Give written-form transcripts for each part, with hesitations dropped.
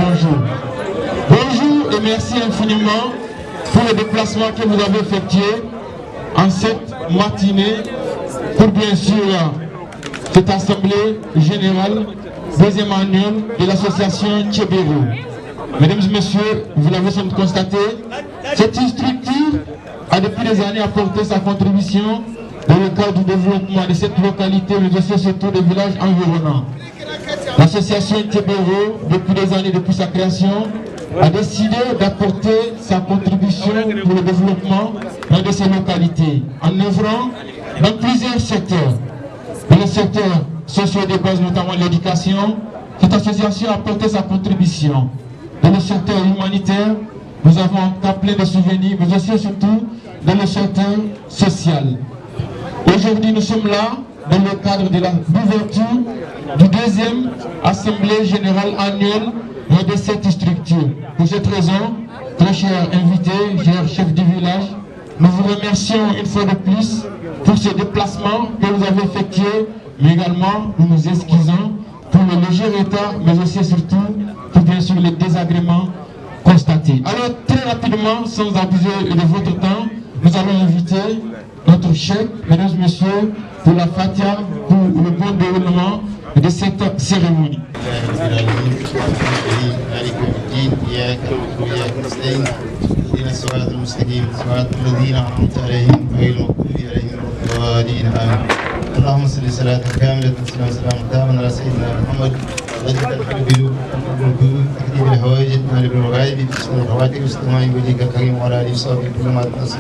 bonjour. Bonjour et merci infiniment pour le déplacement que vous avez effectué en cette matinée pour bien sûr cette assemblée générale deuxième annuelle de l'association Tchébéro. Mesdames et messieurs, vous l'avez sans doute constaté, cette structure a depuis des années apporté sa contribution dans le cadre du développement de cette localité, mais aussi surtout des villages environnants. L'association Tchébéro, depuis des années, depuis sa création, a décidé d'apporter sa contribution pour le développement de ces localités, en œuvrant dans plusieurs secteurs. Dans le secteur social de base, notamment l'éducation, cette association a apporté sa contribution. Dans le secteur humanitaire, nous avons encore plein de souvenirs, mais aussi surtout dans le secteur social. Aujourd'hui, nous sommes là dans le cadre de l'ouverture du deuxième Assemblée générale annuelle de cette structure. Pour cette raison, très chers invités, chers chefs du village, nous vous remercions une fois de plus pour ce déplacement que vous avez effectué, mais également nous nous excusons pour le léger retard, mais aussi et surtout pour bien sûr les désagréments constatés. Alors très rapidement, sans abuser de votre temps, nous allons inviter notre chef, mesdames et messieurs, pour la Fatiha, pour le bon déroulement de cette cérémonie. اللهم صل صلاة كاملة وسلام تاما على سيدنا محمد وجد الحبيب تكتيب الحوائج مالك الغائب بسم الخواتم واستماع وجهك الكريم وعلى آله وصحبه كل ما تنصر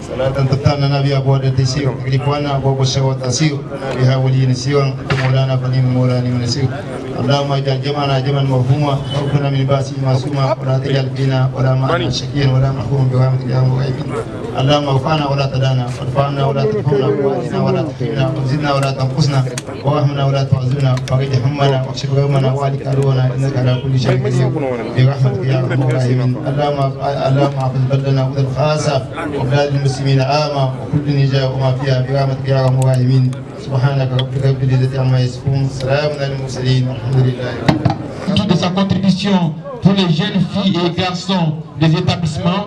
صلاة تفتحنا بها أبواب التيسير وتكلف عنا أبواب الشر والتأثير بها ولي نسيرا مولانا فنيم مولانا من نسير اللهم اجعل جمعنا جمعا مرحوما وارزقنا من باسه معصوما ولا تجعل فينا ولا معنا شقيا ولا محروما برحمتك يا ارحم الراحمين اللهم ارفعنا ولا تدانا وارفعنا ولا ترحمنا وآتنا ولا تحرمنا وزدنا ولا تنقصنا وارحمنا ولا تعذبنا فرج همنا واكشف غمنا والك عدونا انك على كل شيء قدير برحمتك يا ارحم الراحمين اللهم احفظ بلدنا وبلاد الخاصه وبلاد المسلمين عامه وكل نجاه وما فيها برحمتك يا ارحم الراحمين سبحانك ربك رب العزة عما يصفون سلام على المرسلين والحمد لله. De sa contribution pour les jeunes filles et garçons des établissements,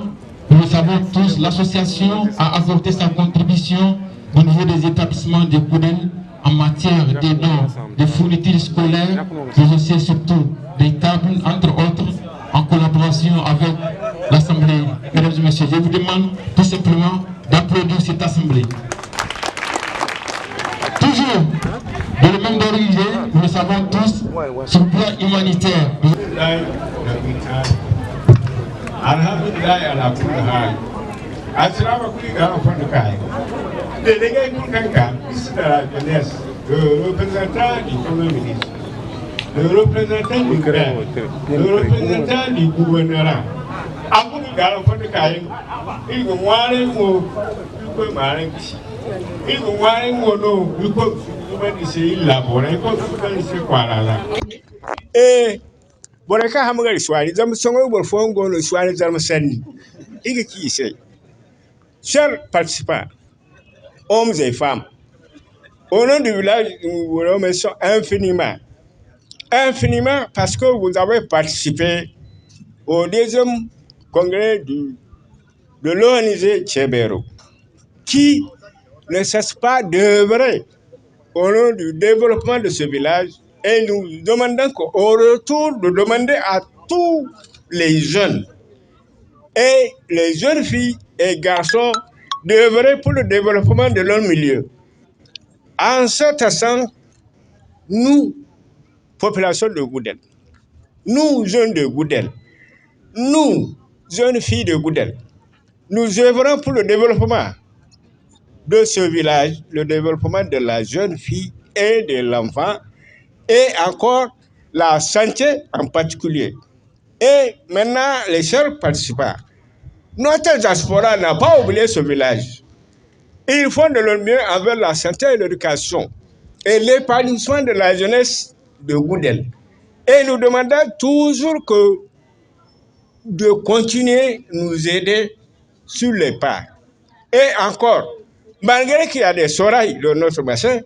nous le savons tous, l'association a apporté sa contribution au niveau des établissements de Koudel en matière de dons, de fournitures scolaires, mais aussi surtout des tables, entre autres, en collaboration avec l'Assemblée. Mesdames et messieurs, je vous demande tout simplement d'applaudir cette Assemblée. Toujours de le même d'origine, nous le savons tous, sur le plan humanitaire. Alhamdulillah ala kulli hal. Assalamu alaikum kai. Délégué Kanka, ministre de la jeunesse, le représentant du premier ministre, le représentant du grève, le représentant du gouvernement. Abu Galo Fondakai, il go wale mo ko mare kisi. Il go wale mo no, il ko di se ilabora, il ko di se kwalala. Boreka hamagar swari zam songo bor fongo no swari zam sanni iga ki sai chers participants hommes et femmes au nom du village nous vous remercions infiniment parce que vous avez participé au deuxième congrès de l'ONG Tchébéro qui ne cesse pas d'œuvrer au nom du développement de ce village. Et nous demandons qu'au retour de demander à tous les jeunes et les jeunes filles et garçons d'œuvrer pour le développement de leur milieu. En ce sens, nous, population de Goudel, nous, jeunes de Goudel, nous, jeunes filles de Goudel, nous œuvrons pour le développement de ce village, le développement de la jeune fille et de l'enfant, et encore la santé en particulier. Et maintenant, les chers participants, notre diaspora n'a pas oublié ce village. Ils font de leur mieux envers la santé et l'éducation et l'épanouissement de la jeunesse de Goudel. Et nous demandons toujours de continuer à nous aider sur les pas. Et encore, malgré qu'il y a des sorailles dans notre bassin,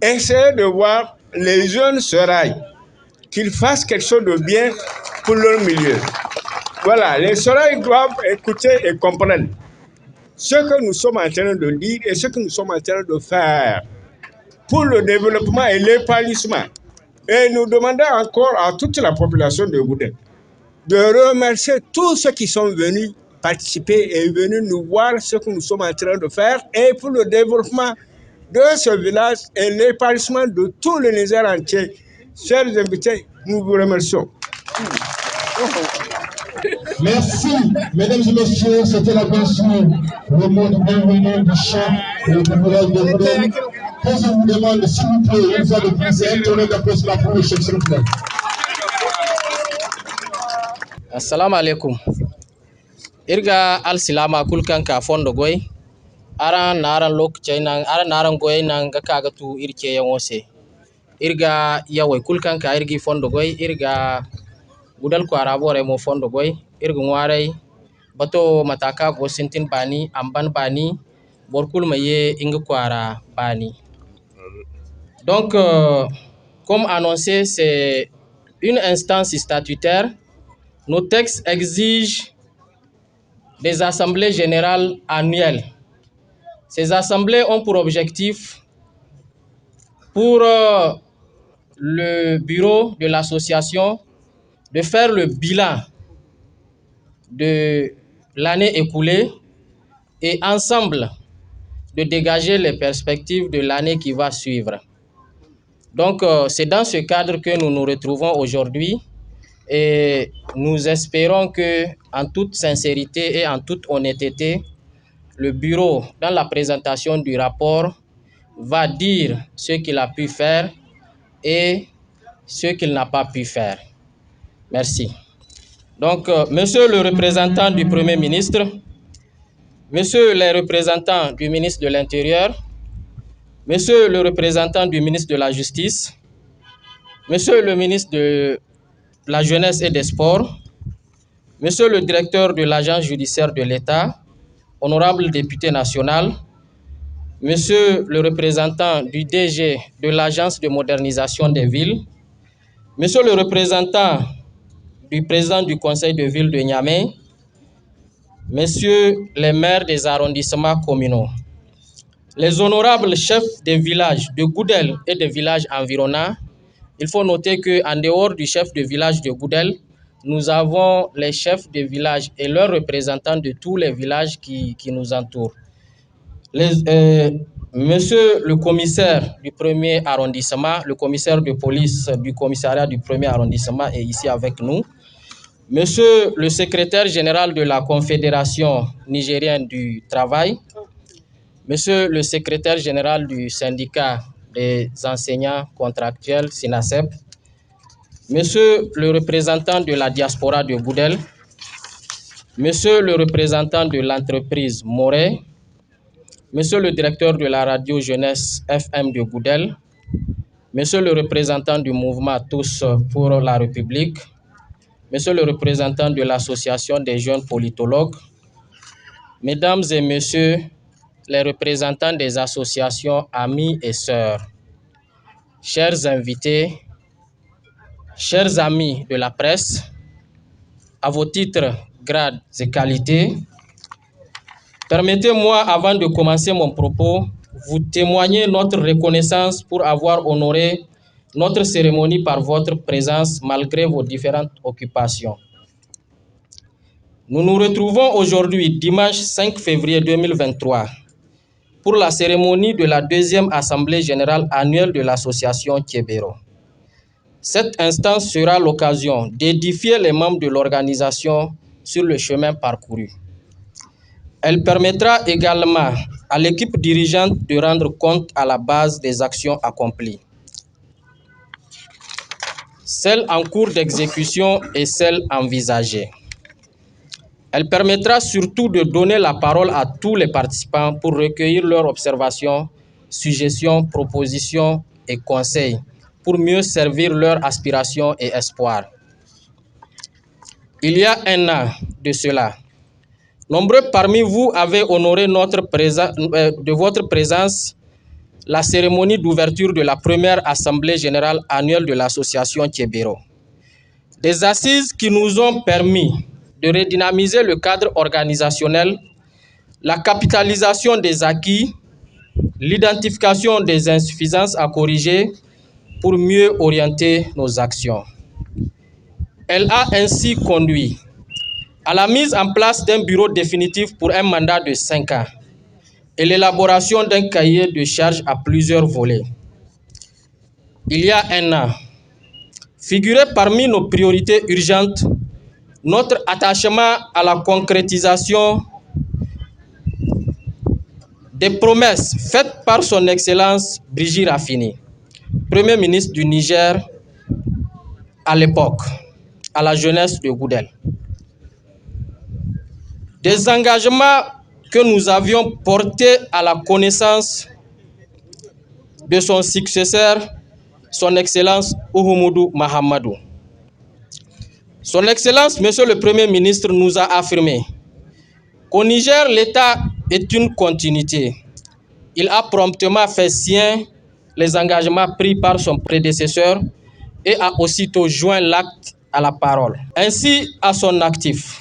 essayez de voir les jeunes sorailles qu'ils fassent quelque chose de bien pour leur milieu. Voilà, les soleils doivent écouter et comprendre ce que nous sommes en train de dire et ce que nous sommes en train de faire pour le développement et l'épanouissement. Et nous demandons encore à toute la population de Goudel de remercier tous ceux qui sont venus participer et venus nous voir ce que nous sommes en train de faire et pour le développement de ce village et l'épanouissement de tout le Niger entier. Chers invités, nous vous remercions. Merci, mesdames et messieurs, c'était la question, le mot de bienvenue du chef du village de Goudel. Que je vous demande, s'il vous plaît, une fois de plus, un tournoi d'applaudissements pour le chef, s'il vous plaît. Assalamu alaikum. Irga al silama kulkan ka fondo goy. Aran naran lokacin nan, aran naran goy nan ga kaga tu irke yawose. Irga yawai kulkan ka irgi fondo goy, irga Goudel ko arabore mo fondo goy, irga ngwarai bato mataka go sintin bani, amban bani, borkul maye inga kwara bani. Donc, comme annoncé, c'est une instance statutaire. Nos textes exigent des assemblées générales annuelles. Ces assemblées ont pour objectif, pour le bureau de l'association, de faire le bilan de l'année écoulée et ensemble de dégager les perspectives de l'année qui va suivre. Donc, c'est dans ce cadre que nous nous retrouvons aujourd'hui et nous espérons que, en toute sincérité et en toute honnêteté, le bureau, dans la présentation du rapport, va dire ce qu'il a pu faire et ce qu'il n'a pas pu faire. Merci. Donc, monsieur le représentant du Premier ministre, monsieur les représentants du ministre de l'Intérieur, monsieur le représentant du ministre de la Justice, monsieur le ministre de la Jeunesse et des Sports, monsieur le directeur de l'Agence judiciaire de l'État, honorable député national, monsieur le représentant du DG de l'Agence de modernisation des villes, monsieur le représentant du président du conseil de ville de Niamey, messieurs les maires des arrondissements communaux, les honorables chefs des villages de Goudel et des villages environnants. Il faut noter qu'en dehors du chef de village de Goudel, nous avons les chefs de village et leurs représentants de tous les villages qui nous entourent. Monsieur le commissaire du premier arrondissement, le commissaire de police du commissariat du premier arrondissement est ici avec nous. Monsieur le secrétaire général de la Confédération nigérienne du travail, monsieur le secrétaire général du syndicat des enseignants contractuels, SINASEP, monsieur le représentant de la diaspora de Goudel, monsieur le représentant de l'entreprise Moré, monsieur le directeur de la radio jeunesse FM de Goudel, monsieur le représentant du mouvement Tous pour la République, monsieur le représentant de l'association des jeunes politologues, mesdames et messieurs les représentants des associations amis et sœurs, chers invités, chers amis de la presse, à vos titres, grades et qualités, permettez-moi, avant de commencer mon propos, vous témoigner notre reconnaissance pour avoir honoré notre cérémonie par votre présence malgré vos différentes occupations. Nous nous retrouvons aujourd'hui, dimanche 5 février 2023, pour la cérémonie de la deuxième Assemblée générale annuelle de l'association Thiébéro. Cette instance sera l'occasion d'édifier les membres de l'organisation sur le chemin parcouru. Elle permettra également à l'équipe dirigeante de rendre compte à la base des actions accomplies, celles en cours d'exécution et celles envisagées. Elle permettra surtout de donner la parole à tous les participants pour recueillir leurs observations, suggestions, propositions et conseils pour mieux servir leurs aspirations et espoirs. Il y a un an de cela, nombreux parmi vous avaient honoré de votre présence la cérémonie d'ouverture de la première Assemblée générale annuelle de l'association Thiébéro. Des assises qui nous ont permis de redynamiser le cadre organisationnel, la capitalisation des acquis, l'identification des insuffisances à corriger pour mieux orienter nos actions. Elle a ainsi conduit à la mise en place d'un bureau définitif pour un mandat de 5 ans et l'élaboration d'un cahier de charges à plusieurs volets. Il y a un an, figurait parmi nos priorités urgentes notre attachement à la concrétisation des promesses faites par son Excellence Brigitte Raffini, Premier ministre du Niger à l'époque, à la jeunesse de Goudel. Des engagements que nous avions portés à la connaissance de son successeur, son Excellence Uhumudu Mahamadou. Son Excellence, Monsieur le Premier ministre, nous a affirmé qu'au Niger, l'État est une continuité. Il a promptement fait sien les engagements pris par son prédécesseur et a aussitôt joint l'acte à la parole. Ainsi, à son actif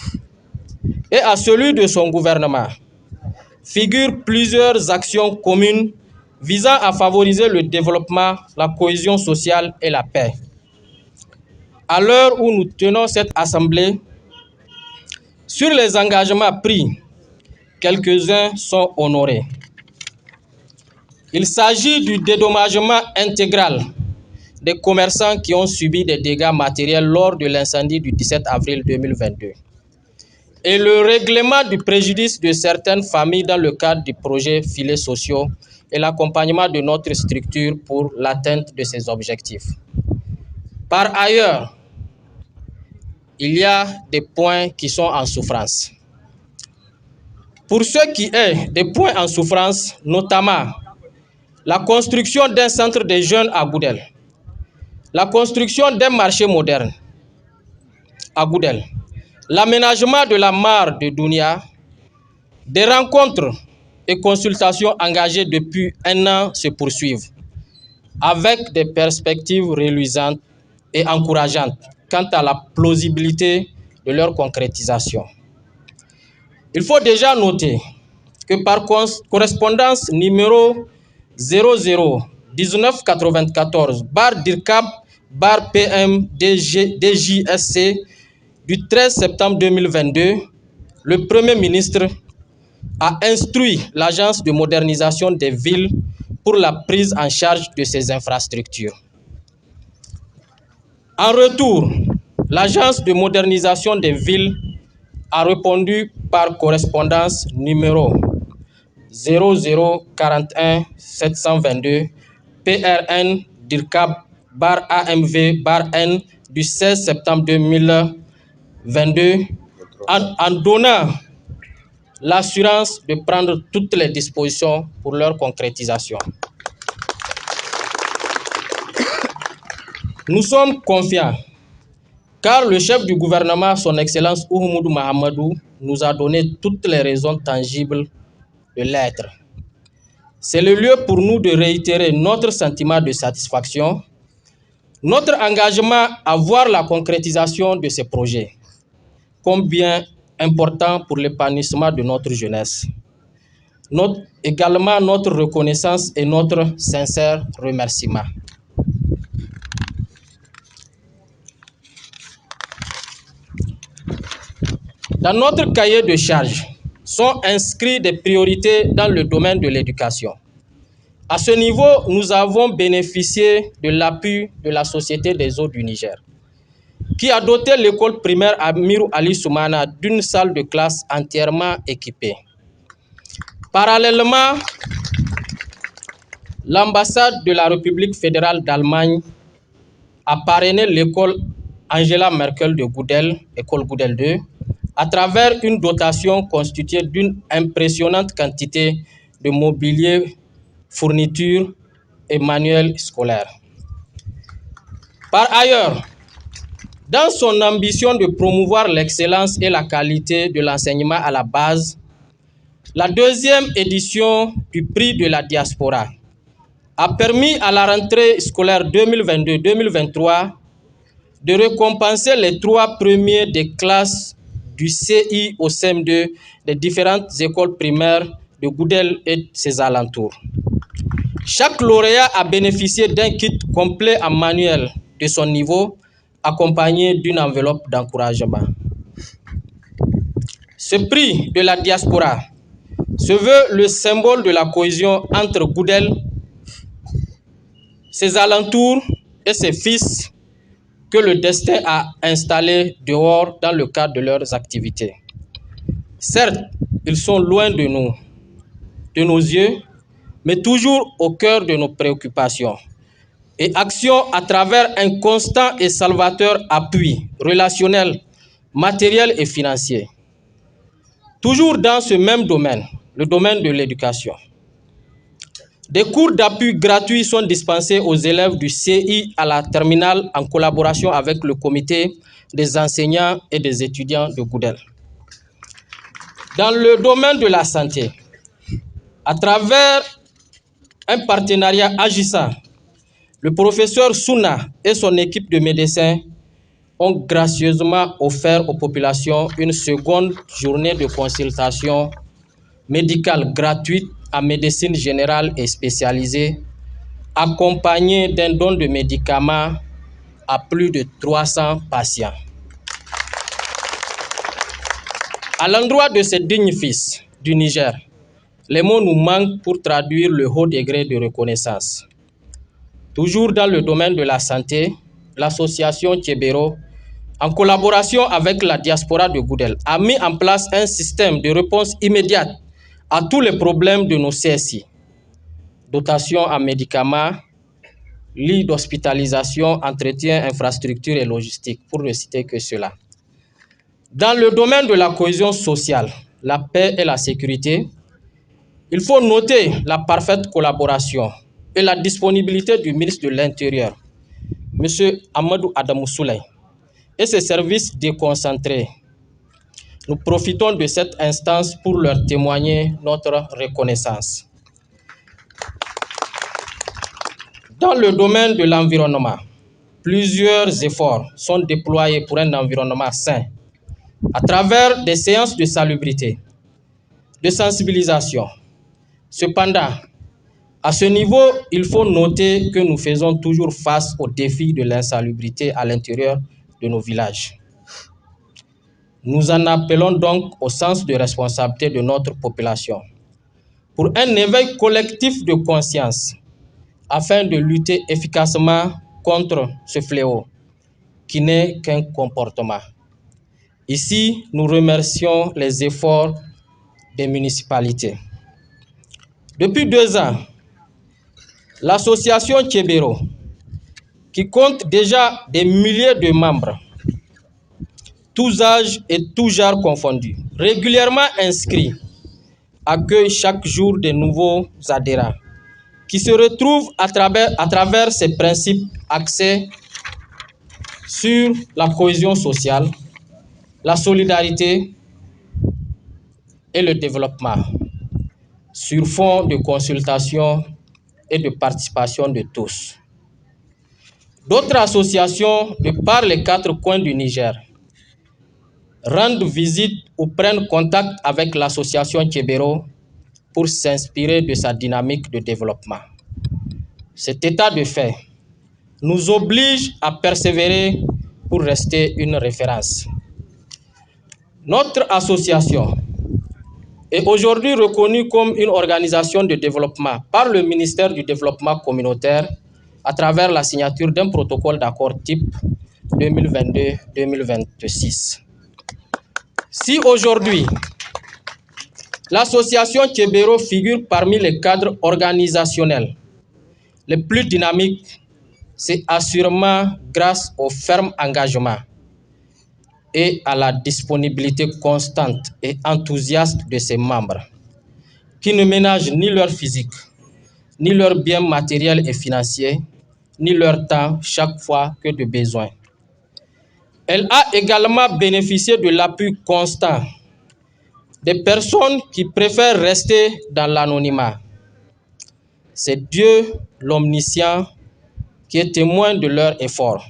et à celui de son gouvernement figurent plusieurs actions communes visant à favoriser le développement, la cohésion sociale et la paix. À l'heure où nous tenons cette assemblée, sur les engagements pris, quelques-uns sont honorés. Il s'agit du dédommagement intégral des commerçants qui ont subi des dégâts matériels lors de l'incendie du 17 avril 2022 et le règlement du préjudice de certaines familles dans le cadre du projet Filets sociaux et l'accompagnement de notre structure pour l'atteinte de ces objectifs. Par ailleurs, il y a des points qui sont en souffrance. Pour ce qui est des points en souffrance, notamment la construction d'un centre des jeunes à Goudel, la construction d'un marché moderne à Goudel, l'aménagement de la mare de Dounia, des rencontres et consultations engagées depuis un an se poursuivent, avec des perspectives reluisantes et encourageantes quant à la plausibilité de leur concrétisation. Il faut déjà noter que par correspondance numéro 00-1994-DIRCAB-PM-DJSC du 13 septembre 2022, le Premier ministre a instruit l'Agence de modernisation des villes pour la prise en charge de ces infrastructures. En retour, l'Agence de modernisation des villes a répondu par correspondance numéro 0041 722 PRN DIRCAB-AMV-N du 16 septembre 2022 en donnant l'assurance de prendre toutes les dispositions pour leur concrétisation. Nous sommes confiants car le chef du gouvernement, son Excellence Uhumudu Mahamadou, nous a donné toutes les raisons tangibles de l'être. C'est le lieu pour nous de réitérer notre sentiment de satisfaction, notre engagement à voir la concrétisation de ces projets, combien important pour l'épanouissement de notre jeunesse. Également notre reconnaissance et notre sincère remerciement. Dans notre cahier de charges sont inscrites des priorités dans le domaine de l'éducation. À ce niveau, nous avons bénéficié de l'appui de la Société des eaux du Niger, qui a doté l'école primaire Amirou Ali Soumana d'une salle de classe entièrement équipée. Parallèlement, l'ambassade de la République fédérale d'Allemagne a parrainé l'école Angela Merkel de Goudel, école Goudel 2, à travers une dotation constituée d'une impressionnante quantité de mobilier, fournitures et manuels scolaires. Par ailleurs, dans son ambition de promouvoir l'excellence et la qualité de l'enseignement à la base, la deuxième édition du prix de la diaspora a permis à la rentrée scolaire 2022-2023 de récompenser les 3 premiers des classes du CI au CM2 des différentes écoles primaires de Goudel et ses alentours. Chaque lauréat a bénéficié d'un kit complet en manuel de son niveau, accompagné d'une enveloppe d'encouragement. Ce prix de la diaspora se veut le symbole de la cohésion entre Goudel, ses alentours et ses fils que le destin a installés dehors dans le cadre de leurs activités. Certes, ils sont loin de nous, de nos yeux, mais toujours au cœur de nos préoccupations et actions à travers un constant et salvateur appui relationnel, matériel et financier. Toujours dans ce même domaine, le domaine de l'éducation. Des cours d'appui gratuits sont dispensés aux élèves du CI à la terminale en collaboration avec le comité des enseignants et des étudiants de Goudel. Dans le domaine de la santé, à travers un partenariat agissant, le professeur Souna et son équipe de médecins ont gracieusement offert aux populations une seconde journée de consultation médicale gratuite en médecine générale et spécialisée, accompagnée d'un don de médicaments à plus de 300 patients. À l'endroit de ces dignes fils du Niger, les mots nous manquent pour traduire le haut degré de reconnaissance. Toujours dans le domaine de la santé, l'association Thiébéro, en collaboration avec la diaspora de Goudel, a mis en place un système de réponse immédiate à tous les problèmes de nos CSI. Dotation en médicaments, lits d'hospitalisation, entretien, infrastructures et logistique, pour ne citer que cela. Dans le domaine de la cohésion sociale, la paix et la sécurité, il faut noter la parfaite collaboration et la disponibilité du ministre de l'Intérieur, M. Amadou Adamou Souley, et ses services déconcentrés. Nous profitons de cette instance pour leur témoigner notre reconnaissance. Dans le domaine de l'environnement, plusieurs efforts sont déployés pour un environnement sain à travers des séances de salubrité, de sensibilisation. Cependant, à ce niveau, il faut noter que nous faisons toujours face aux défis de l'insalubrité à l'intérieur de nos villages. Nous en appelons donc au sens de responsabilité de notre population pour un éveil collectif de conscience afin de lutter efficacement contre ce fléau qui n'est qu'un comportement. Ici, nous remercions les efforts des municipalités. Depuis 2 ans, l'association Thiébéro, qui compte déjà des milliers de membres, tous âges et tous genres confondus, régulièrement inscrits, accueille chaque jour de nouveaux adhérents qui se retrouvent à travers ces principes axés sur la cohésion sociale, la solidarité et le développement, sur fond de consultation et de participation de tous. D'autres associations, de par les 4 coins du Niger, rendent visite ou prennent contact avec l'association Thiébéro pour s'inspirer de sa dynamique de développement. Cet état de fait nous oblige à persévérer pour rester une référence. Notre association est aujourd'hui reconnue comme une organisation de développement par le ministère du Développement communautaire à travers la signature d'un protocole d'accord type 2022-2026. Si aujourd'hui, l'association Thiébéro figure parmi les cadres organisationnels les plus dynamiques, c'est assurément grâce au ferme engagement et à la disponibilité constante et enthousiaste de ses membres, qui ne ménagent ni leur physique, ni leurs biens matériels et financiers, ni leur temps chaque fois que de besoin. Elle a également bénéficié de l'appui constant des personnes qui préfèrent rester dans l'anonymat. C'est Dieu, l'omniscient, qui est témoin de leurs efforts,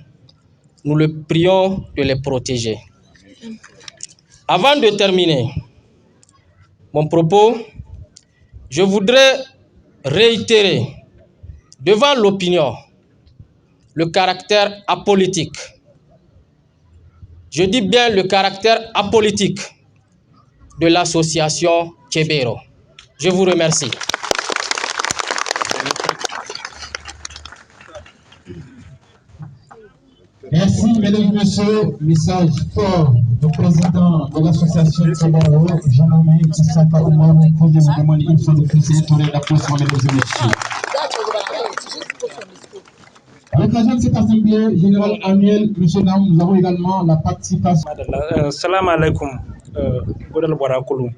nous le prions de les protéger. Avant de terminer mon propos, je voudrais réitérer devant l'opinion le caractère apolitique. Je dis bien le caractère apolitique de l'association Tchébéro. Je vous remercie. Merci, mesdames et messieurs. Message fort du président de l'association Tchébéro, Jean-Nommé Issaka Oumar, pour vous demander une fois de plus une tournée d'applaudissements, mesdames et messieurs. À l'occasion de cette assemblée générale annuelle, monsieur Nam, nous avons également la participation. Salam alaikum, Godal Barakulu.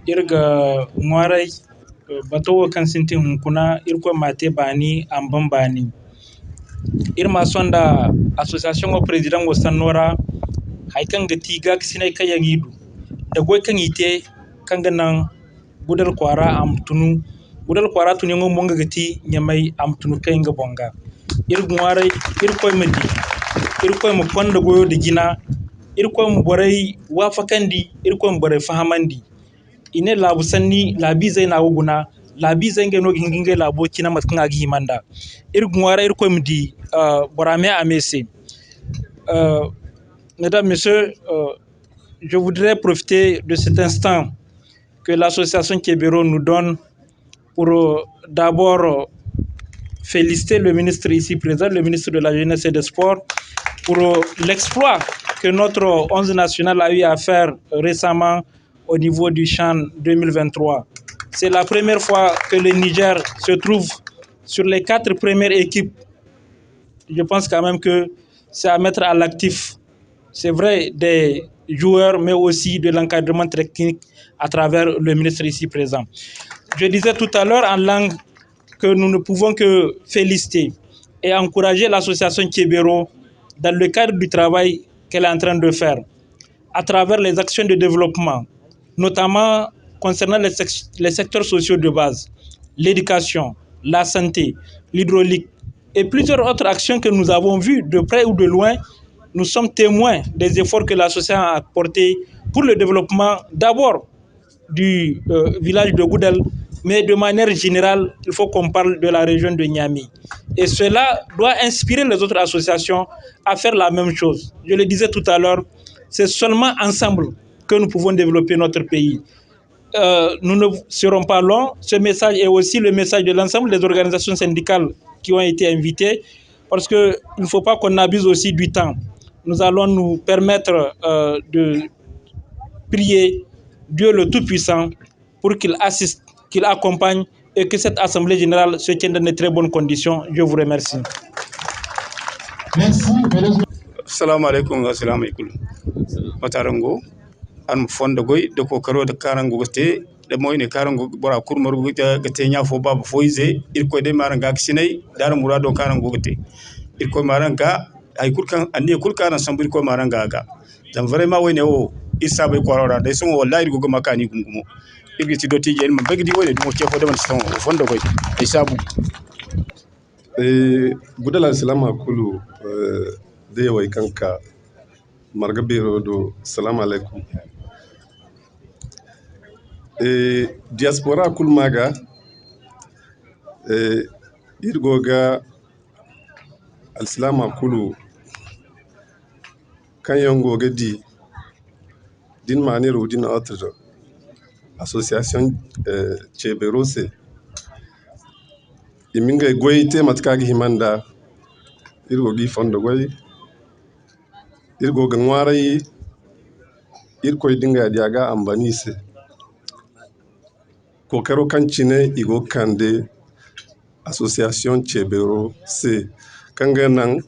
Irga Mwarai, Bato Kansinti Hunkuna, Irko Mate Bani, Ambam Bani. Irma Sonda, Association au Président Osanora, Haikang de Tigak Sineka Yangidu, the Gwekan Ite, Kanganang, Budal Kwara Amtunu, Budal Kwara Tunyango Mongagati, Yamai Amtunu Kanga Bonga. Irgware, Irko Medi, Irko Mukonda Goyo de Gina, Irko Mborei, Wafakandi, Irko Mbore Fahamandi. Ine labu sanni labi zai na wuguna labi zai ngeno ginginge labo kina matkanga gi manda irgwara irko mdi borame amese. Mesdames, messieurs, je voudrais profiter de cet instant que l'association Tchébéro nous donne pour d'abord féliciter le ministre ici présent, le ministre de la Jeunesse et des Sports, pour l'exploit que notre 11 national a eu à faire récemment au niveau du CHAN 2023. C'est la première fois que le Niger se trouve sur les 4 premières équipes. Je pense quand même que c'est à mettre à l'actif. C'est vrai des joueurs, mais aussi de l'encadrement technique à travers le ministre ici présent. Je disais tout à l'heure en langue que nous ne pouvons que féliciter et encourager l'association Tchébéro dans le cadre du travail qu'elle est en train de faire, à travers les actions de développement, notamment concernant les secteurs sociaux de base, l'éducation, la santé, l'hydraulique et plusieurs autres actions que nous avons vues de près ou de loin. Nous sommes témoins des efforts que l'association a apportés pour le développement d'abord du village de Goudel, mais de manière générale, il faut qu'on parle de la région de Niamey. Et cela doit inspirer les autres associations à faire la même chose. Je le disais tout à l'heure, c'est seulement ensemble que nous pouvons développer notre pays. Nous ne serons pas longs. Ce message est aussi le message de l'ensemble des organisations syndicales qui ont été invitées, parce qu'il ne faut pas qu'on abuse aussi du temps. Nous allons nous permettre de prier Dieu le Tout-Puissant pour qu'il assiste, qu'il accompagne et que cette Assemblée générale se tienne dans de très bonnes conditions. Je vous remercie. Merci. Assalamu alaikum wa salam alaikum. Matarango, an fonda goy de ko karo de karango gote de moyne karango bora kurmar gote nya fo babu foize il ko de maranga kisinay dar murado karango gote il ko maranga ay kurkan andi kurkan sambir ko maranga ga dan vraiment wayne o isa bay ko rora de son wallahi go makani gungumo ibi ti doti je ma begdi wayne dum ko de man son fonda goy isabu Budala salama kulu de way kanka marga biro do salam alaikum. Diaspora kul maga irgoga al-salama kulu kan yango gadi din maniro din autre association Tchébéro se iminga goyite matkagi himanda irgogi fondo goy irgoga ngwarai irkoy dinga diaga ambanise kokaro kancine igo kande association Tchébéro se kanga nan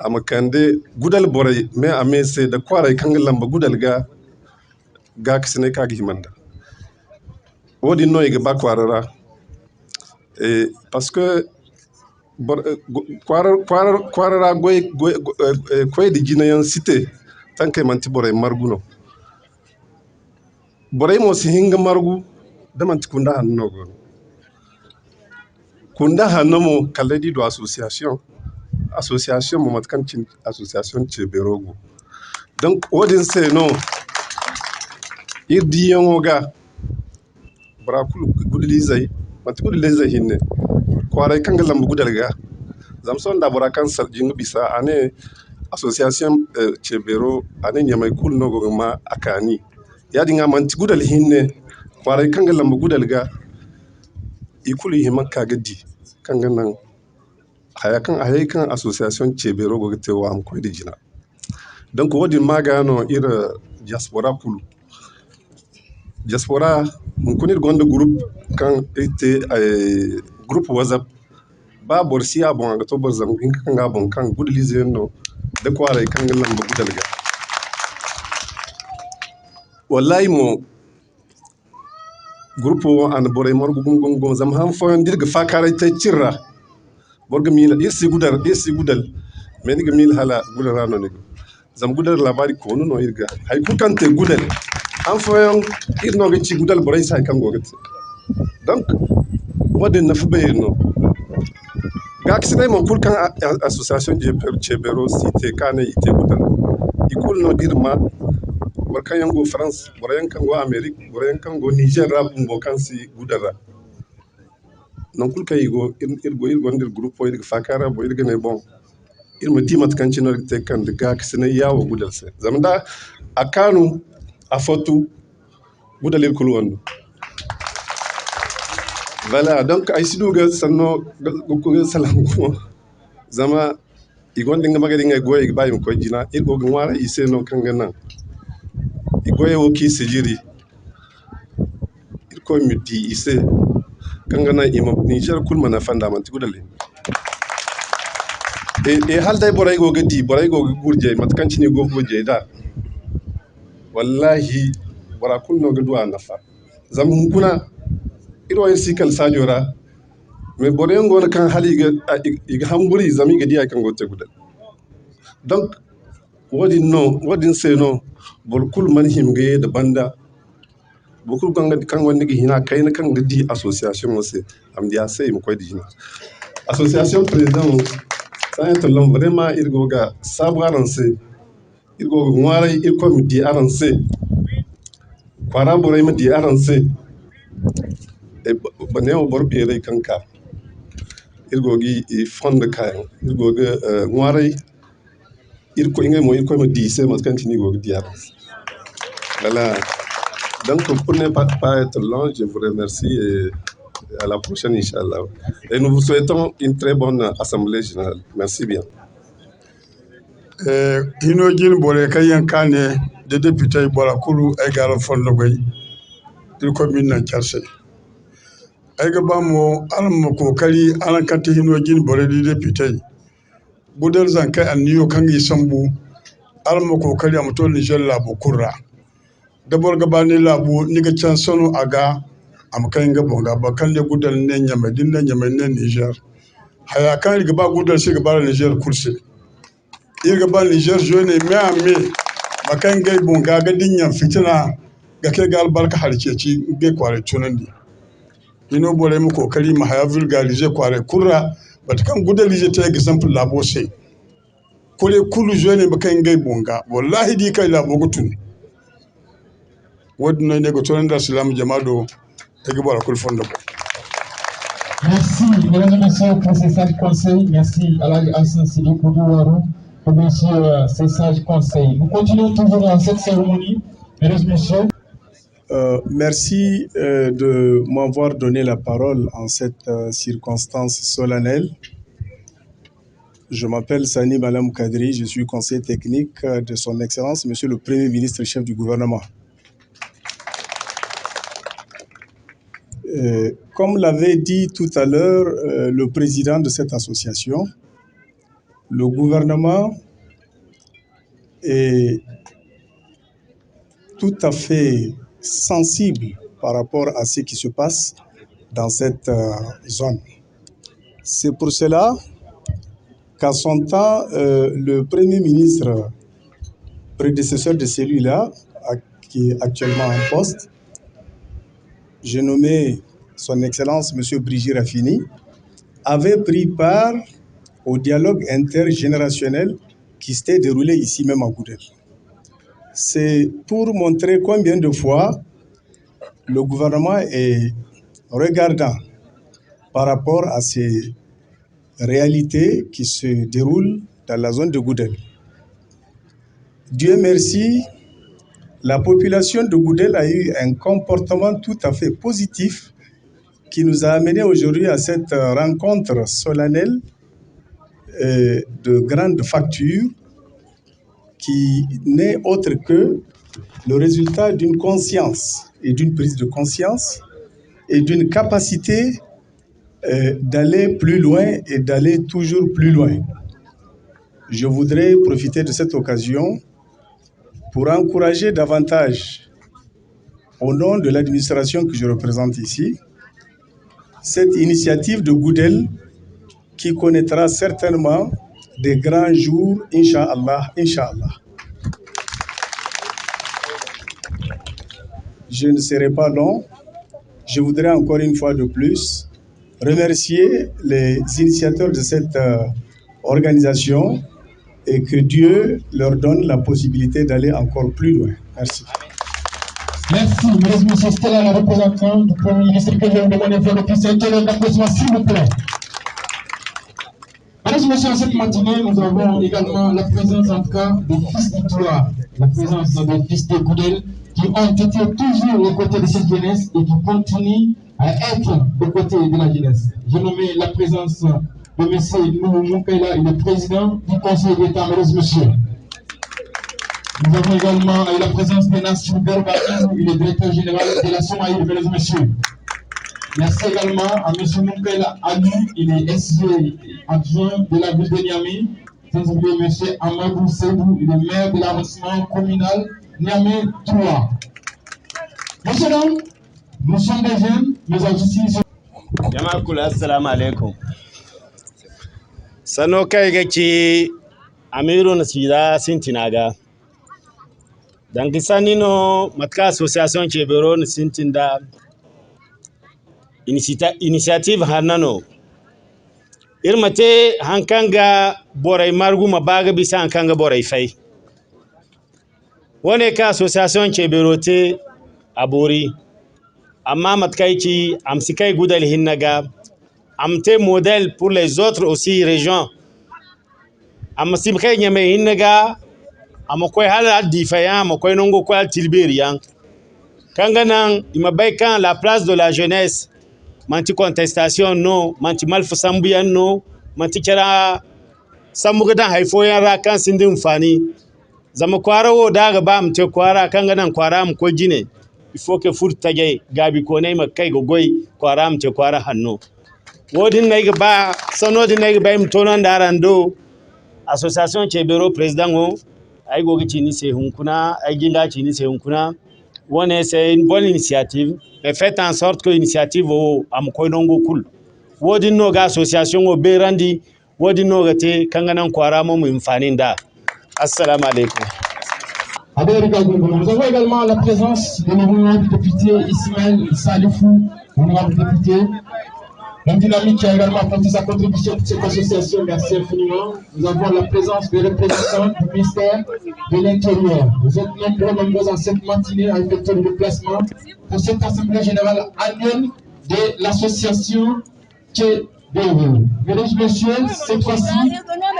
amakande gudal boray me amese da kwaray kanga lamba gudal ga kisine kagi himanda wodi noy ga bakwarara parce que kwarara goy koy di jinayan cité tanke manti boray marguno boray mo si hinga margu damanti kunda hanno kunda hanno mo kaledi do association association mo matkan cin association Cheberogo. Donc wadin se no irdi yangoga brakul gudlizai mat gudlizai hinne kwarai kan galam gudalga zamson da burakan sarjin bisa ane association Chebero ane nyamai kul no go ma akani yadi nga man gudal hinne kwarai kan galam gudalga ikulu himakka gadi kan ganan hayakan association Chebero go te wa am ko de jina donc wodi magano ira diaspora kulu diaspora mun kunir gonda groupe kan ite groupe whatsapp ba borsi a bon to bor zam in kan ga bon kan gudlize no de kware kan galan ba gudalga wallahi mo groupe an bore mor gum zam han fo dirga fakare te cirra borga mila isi gudal men ga mil hala gudara no ne zam gudal labari ko no irga hay ku kan te gudal an foyon irno ga ci gudal boray sai kan gogat donc wadin na fube no ga kisne mo kul kan association Chebero cité kane ite gudal ikul no dirma barkan yango France borayan kan go Amerique borayan kan go Niger rap mbo kan si gudara non kul kay go irgo ndir groupe irga fakara bo irga ne bon irma timat kan ci no te kan de ga kisne yawo gudal se zamda akanu a fotu gudalil kul wonno voilà donc ay siduga sanno ko salam ko zama igonde nga magadi nga goye bayim ko jina irgo ngwara ise no kanga nan igoye wo ki sejiri irko miti ise kanga nan imam ni jar kul mana fanda man ti gudalin e halday boray go gadi boray go gurje matkanci ni go gurje da wallahi bora kunno ga duwa nafa zam kuna iro yin sikal sajora me bore ngor kan hali ga hamburi zami ga diya kan gote gudal donc wodin se no bor kul man himge da banda bokul kan wonni ga hina kayna kan gadi association mo se am dia se mo koy di hina association président ça est l'homme vraiment irgo ga sabran se irgo ngwara irko mi di aranse kwara boray ma di aranse e baneo bor bere kanka irgo gi i fond kayan irgo ga ngwaray irko ingay mo irko ma di se mas kantini go di aranse voilà donc pour ne pas être long je vous remercie et à la prochaine inchallah et nous vous souhaitons une très bonne assemblée générale merci bien hino jin bore kayan kane de député bora kulu ay garan fondo goy il commune nan charse ay ga bamo alam ko kali alan kanti hino jin bore de député budal zan kai an niyo kan yi sambu alam ko kali am to Niger labo kurra dabor gabani labo ni ga can sono aga am kan ga bonga ba kan le gudal ne nyame din ne nyame ne Niger haya kan ga ba gudal shi ga ba Niger kurse irga ba Niger jone me makan gai bonga ga dinyan fitina ga kai ga albarka harkeci gai kware tunandi ino bore mu kokari ma haya vulgariser kware kurra bat kan gudalize ta example labo sai kole kulu jone makan gai bonga wallahi di kai labo gutun wadno ne go tunanda salam jamado ta ga bara kul fondo. Merci, mesdames et messieurs, pour ces sages conseils. Merci à la Hassan Sidi Koudouarou pour ces sages conseils. Nous continuons toujours dans cette cérémonie, mesdames et messieurs. Merci de m'avoir donné la parole en cette circonstance solennelle. Je m'appelle Sani Malam Kadri, je suis conseiller technique de son Excellence, Monsieur le Premier ministre, chef du gouvernement. Comme l'avait dit tout à l'heure le président de cette association, le gouvernement est tout à fait sensible par rapport à ce qui se passe dans cette zone. C'est pour cela qu'à son temps, le Premier ministre prédécesseur de celui-là, qui est actuellement en poste, j'ai nommé son Excellence M. Brigitte Raffini, avait pris part au dialogue intergénérationnel qui s'était déroulé ici même à Goudel. C'est pour montrer combien de fois le gouvernement est regardant par rapport à ces réalités qui se déroulent dans la zone de Goudel. Dieu merci, la population de Goudel a eu un comportement tout à fait positif qui nous a amené aujourd'hui à cette rencontre solennelle de grande facture qui n'est autre que le résultat d'une conscience et d'une prise de conscience et d'une capacité d'aller plus loin et d'aller toujours plus loin. Je voudrais profiter de cette occasion pour encourager davantage, au nom de l'administration que je représente ici, cette initiative de Goudel qui connaîtra certainement des grands jours, Inch'Allah, Inch'Allah. Je ne serai pas long. Je voudrais encore une fois de plus remercier les initiateurs de cette organisation et que Dieu leur donne la possibilité d'aller encore plus loin. Merci. Merci, mesdames et messieurs. C'était là la représentante du Premier ministre que je vais demander de plus un tel d'applaudissements, s'il vous plaît. Mesdames et messieurs, cette matinée, nous avons également la présence, en tout cas, des fils d'Itoua, la présence des fils de Goudel, qui ont été toujours aux côtés de cette jeunesse et qui continuent à être aux côtés de la jeunesse. J'ai nommé la présence de M. Noumou Moukaila, le président du Conseil d'État, mesdames et messieurs. Nous avons également la présence de Nassir Berba, le directeur général de la Somaï, mesdames et messieurs. Merci également à M. Moukaila Adou, il est SG adjoint de la ville de Niamey. Sans oublier M. Amadou Sebou, il est maire de l'arrondissement communal Niamey 3. Monsieur donc, nous sommes des jeunes, nous avons ici. Jamakul, assalamu alaikum. Sano kai gaci Amiru Nasida Sintinaga. Donc, Sanino, Matka Association Chebero Sintinda Initiative Hanano. Irmate Hankanga Borai Margu Mabaga Bisa Hankanga Borai Fay. One ka Association Chebero te Abori. Amma Matkaichi, Amsikai Goudel Hinnaga. Amte modèle pour les autres aussi régions. Amsimkai Nyame Hinnaga. Amokoy halal difaya amokoy nongo kwa tilberian kanganan imabaikan la place de la jeunesse manti contestation no manti malfusambuyan no manti kira samugadan haifoyan ra kan sindin fani zama kwara wo daga ba mte kwara kanganan kwara mu ko jine il faut que furta gay gabi ko nay makai gogoy kwara mte kwara hanno wodin nay ba sanodin nay ba mtonan darando association Chebero président o ay gogi chini se hunkuna ay ginga chini se hunkuna one c'est une bonne initiative mais faites en sorte que l'initiative o am koy nongo kul wodi no ga association o berandi wodi no gate kanganan kwara mo mfaninda. Assalamu alaikum. Nous avons également la présence de l'honorable député Ismaël Salifou, honorable député. La dynamique qui a également apporté sa contribution à cette association, merci infiniment. Nous avons la présence des représentants du ministère de l'Intérieur. Vous êtes nombreux en cette matinée à effectuer le déplacement pour cette assemblée générale annuelle de l'association Chebero. Mesdames et messieurs, cette fois-ci,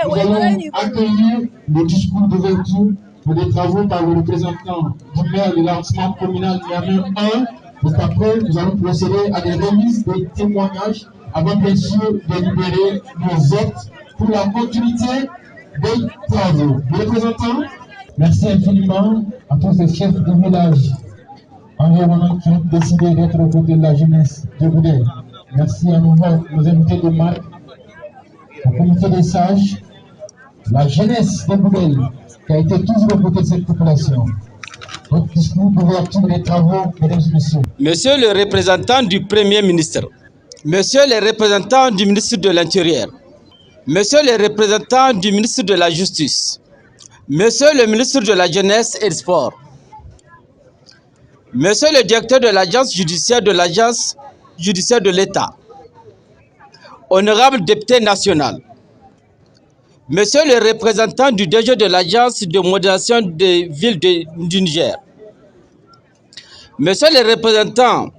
nous allons accueillir le discours d'ouverture pour des travaux par le représentant du maire de l'arrondissement communal Niamey 1. Donc après, nous allons procéder à des remises des témoignages avant bien sûr de libérer nos hôtes pour la continuité des travaux. Les représentants, merci infiniment à tous ces chefs de village environnants qui ont décidé d'être aux côtés de la jeunesse de Goudel. Merci à nos invités de marque, au comité des sages, la jeunesse de Goudel qui a été toujours aux côtés de cette population. Votre discours d'ouverture des travaux, mesdames et messieurs. Monsieur le représentant du Premier ministre, Monsieur le représentant du ministre de l'Intérieur, Monsieur le représentant du ministre de la Justice, Monsieur le ministre de la Jeunesse et du Sport, Monsieur le directeur de l'agence judiciaire de l'État, Honorable député national, Monsieur le représentant du DG de l'Agence de modélisation des villes du Niger, Monsieur le représentant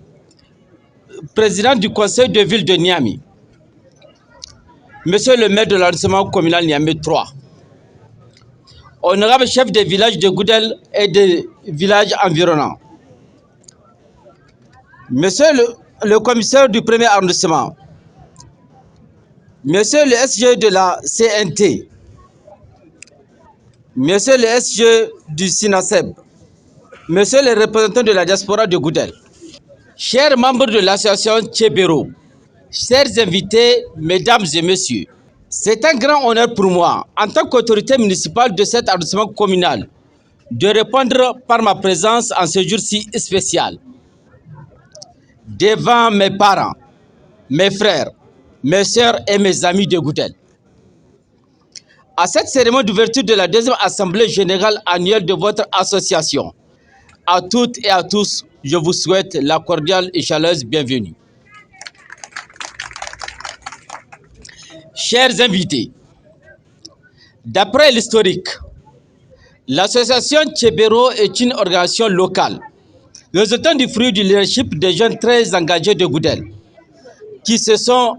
président du conseil de ville de Niamey, Monsieur le maire de l'arrondissement communal Niamey 3, honorable chef des villages de Goudel et des villages environnants, Monsieur le commissaire du premier arrondissement, Monsieur le SG de la CNT, Monsieur le SG du SINASEB, Monsieur le représentant de la diaspora de Goudel, chers membres de l'association Tchébéro, chers invités, mesdames et messieurs, c'est un grand honneur pour moi, en tant qu'autorité municipale de cet arrondissement communal, de répondre par ma présence en ce jour-ci spécial devant mes parents, mes frères, mes sœurs et mes amis de Goudel. À cette cérémonie d'ouverture de la deuxième assemblée générale annuelle de votre association, à toutes et à tous, je vous souhaite la cordiale et chaleureuse bienvenue. Chers invités, d'après l'historique, l'association Tchébéro est une organisation locale, résultant du fruit du leadership des jeunes très engagés de Goudel, qui se sont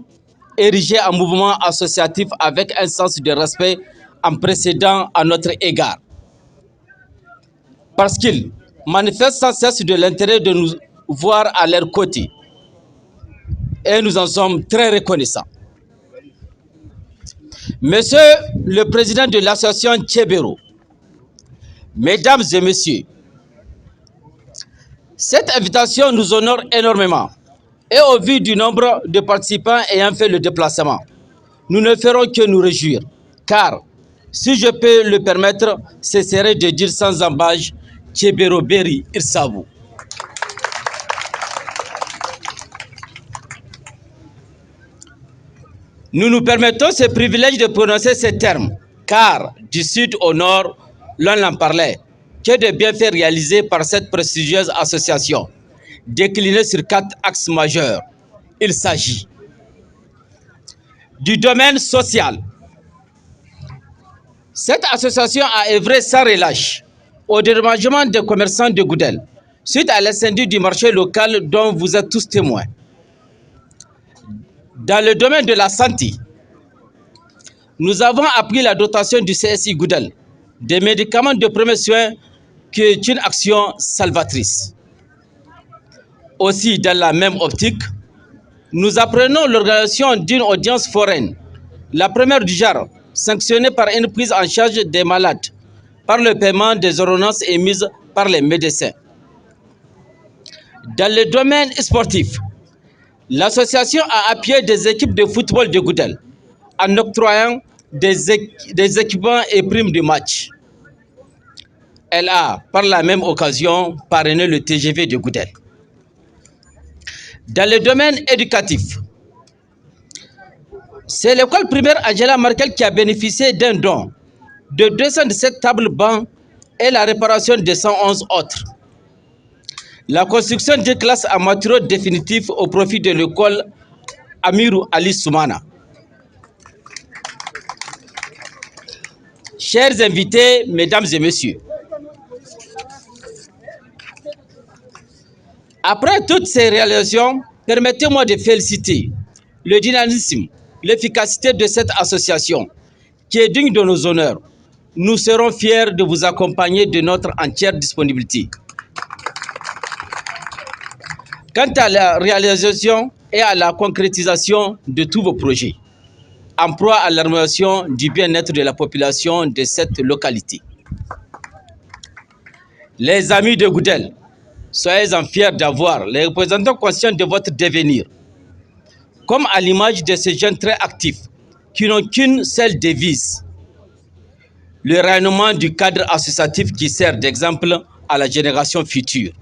érigés en mouvement associatif avec un sens de respect en précédent à notre égard. Parce qu'ils manifestent sans cesse de l'intérêt de nous voir à leur côté. Et nous en sommes très reconnaissants. Monsieur le président de l'association Tchébéro, mesdames et messieurs, cette invitation nous honore énormément. Et au vu du nombre de participants ayant fait le déplacement, nous ne ferons que nous réjouir. Car, si je peux le permettre, ce serait de dire sans embâche, Tchébéro Beri Irsabou. Nous nous permettons ce privilège de prononcer ces termes, car du sud au nord, l'on en parlait, que de bienfaits réalisés par cette prestigieuse association, déclinée sur 4 axes majeurs. Il s'agit du domaine social. Cette association a œuvré sans relâche au dédommagement des commerçants de Goudel, suite à l'incendie du marché local dont vous êtes tous témoins. Dans le domaine de la santé, nous avons appris la dotation du CSI Goudel, des médicaments de premier soin, qui est une action salvatrice. Aussi, dans la même optique, nous apprenons l'organisation d'une audience foraine, la première du genre, sanctionnée par une prise en charge des malades, par le paiement des ordonnances émises par les médecins. Dans le domaine sportif, l'association a appuyé des équipes de football de Goudel en octroyant des équipements et primes de match. Elle a, par la même occasion, parrainé le TGV de Goudel. Dans le domaine éducatif, c'est l'école primaire Angela Merkel qui a bénéficié d'un don de 217 tables bancs et la réparation de 111 autres. La construction d'une classe en matériaux définitifs au profit de l'école Amirou Ali Soumana. Chers invités, mesdames et messieurs, après toutes ces réalisations, permettez-moi de féliciter le dynamisme, l'efficacité de cette association qui est digne de nos honneurs. Nous serons fiers de vous accompagner de notre entière disponibilité. Quant à la réalisation et à la concrétisation de tous vos projets, en proie à l'amélioration du bien-être de la population de cette localité. Les amis de Goudel, soyez-en fiers d'avoir les représentants conscients de votre devenir, comme à l'image de ces jeunes très actifs qui n'ont qu'une seule devise, le rayonnement du cadre associatif qui sert d'exemple à la génération future.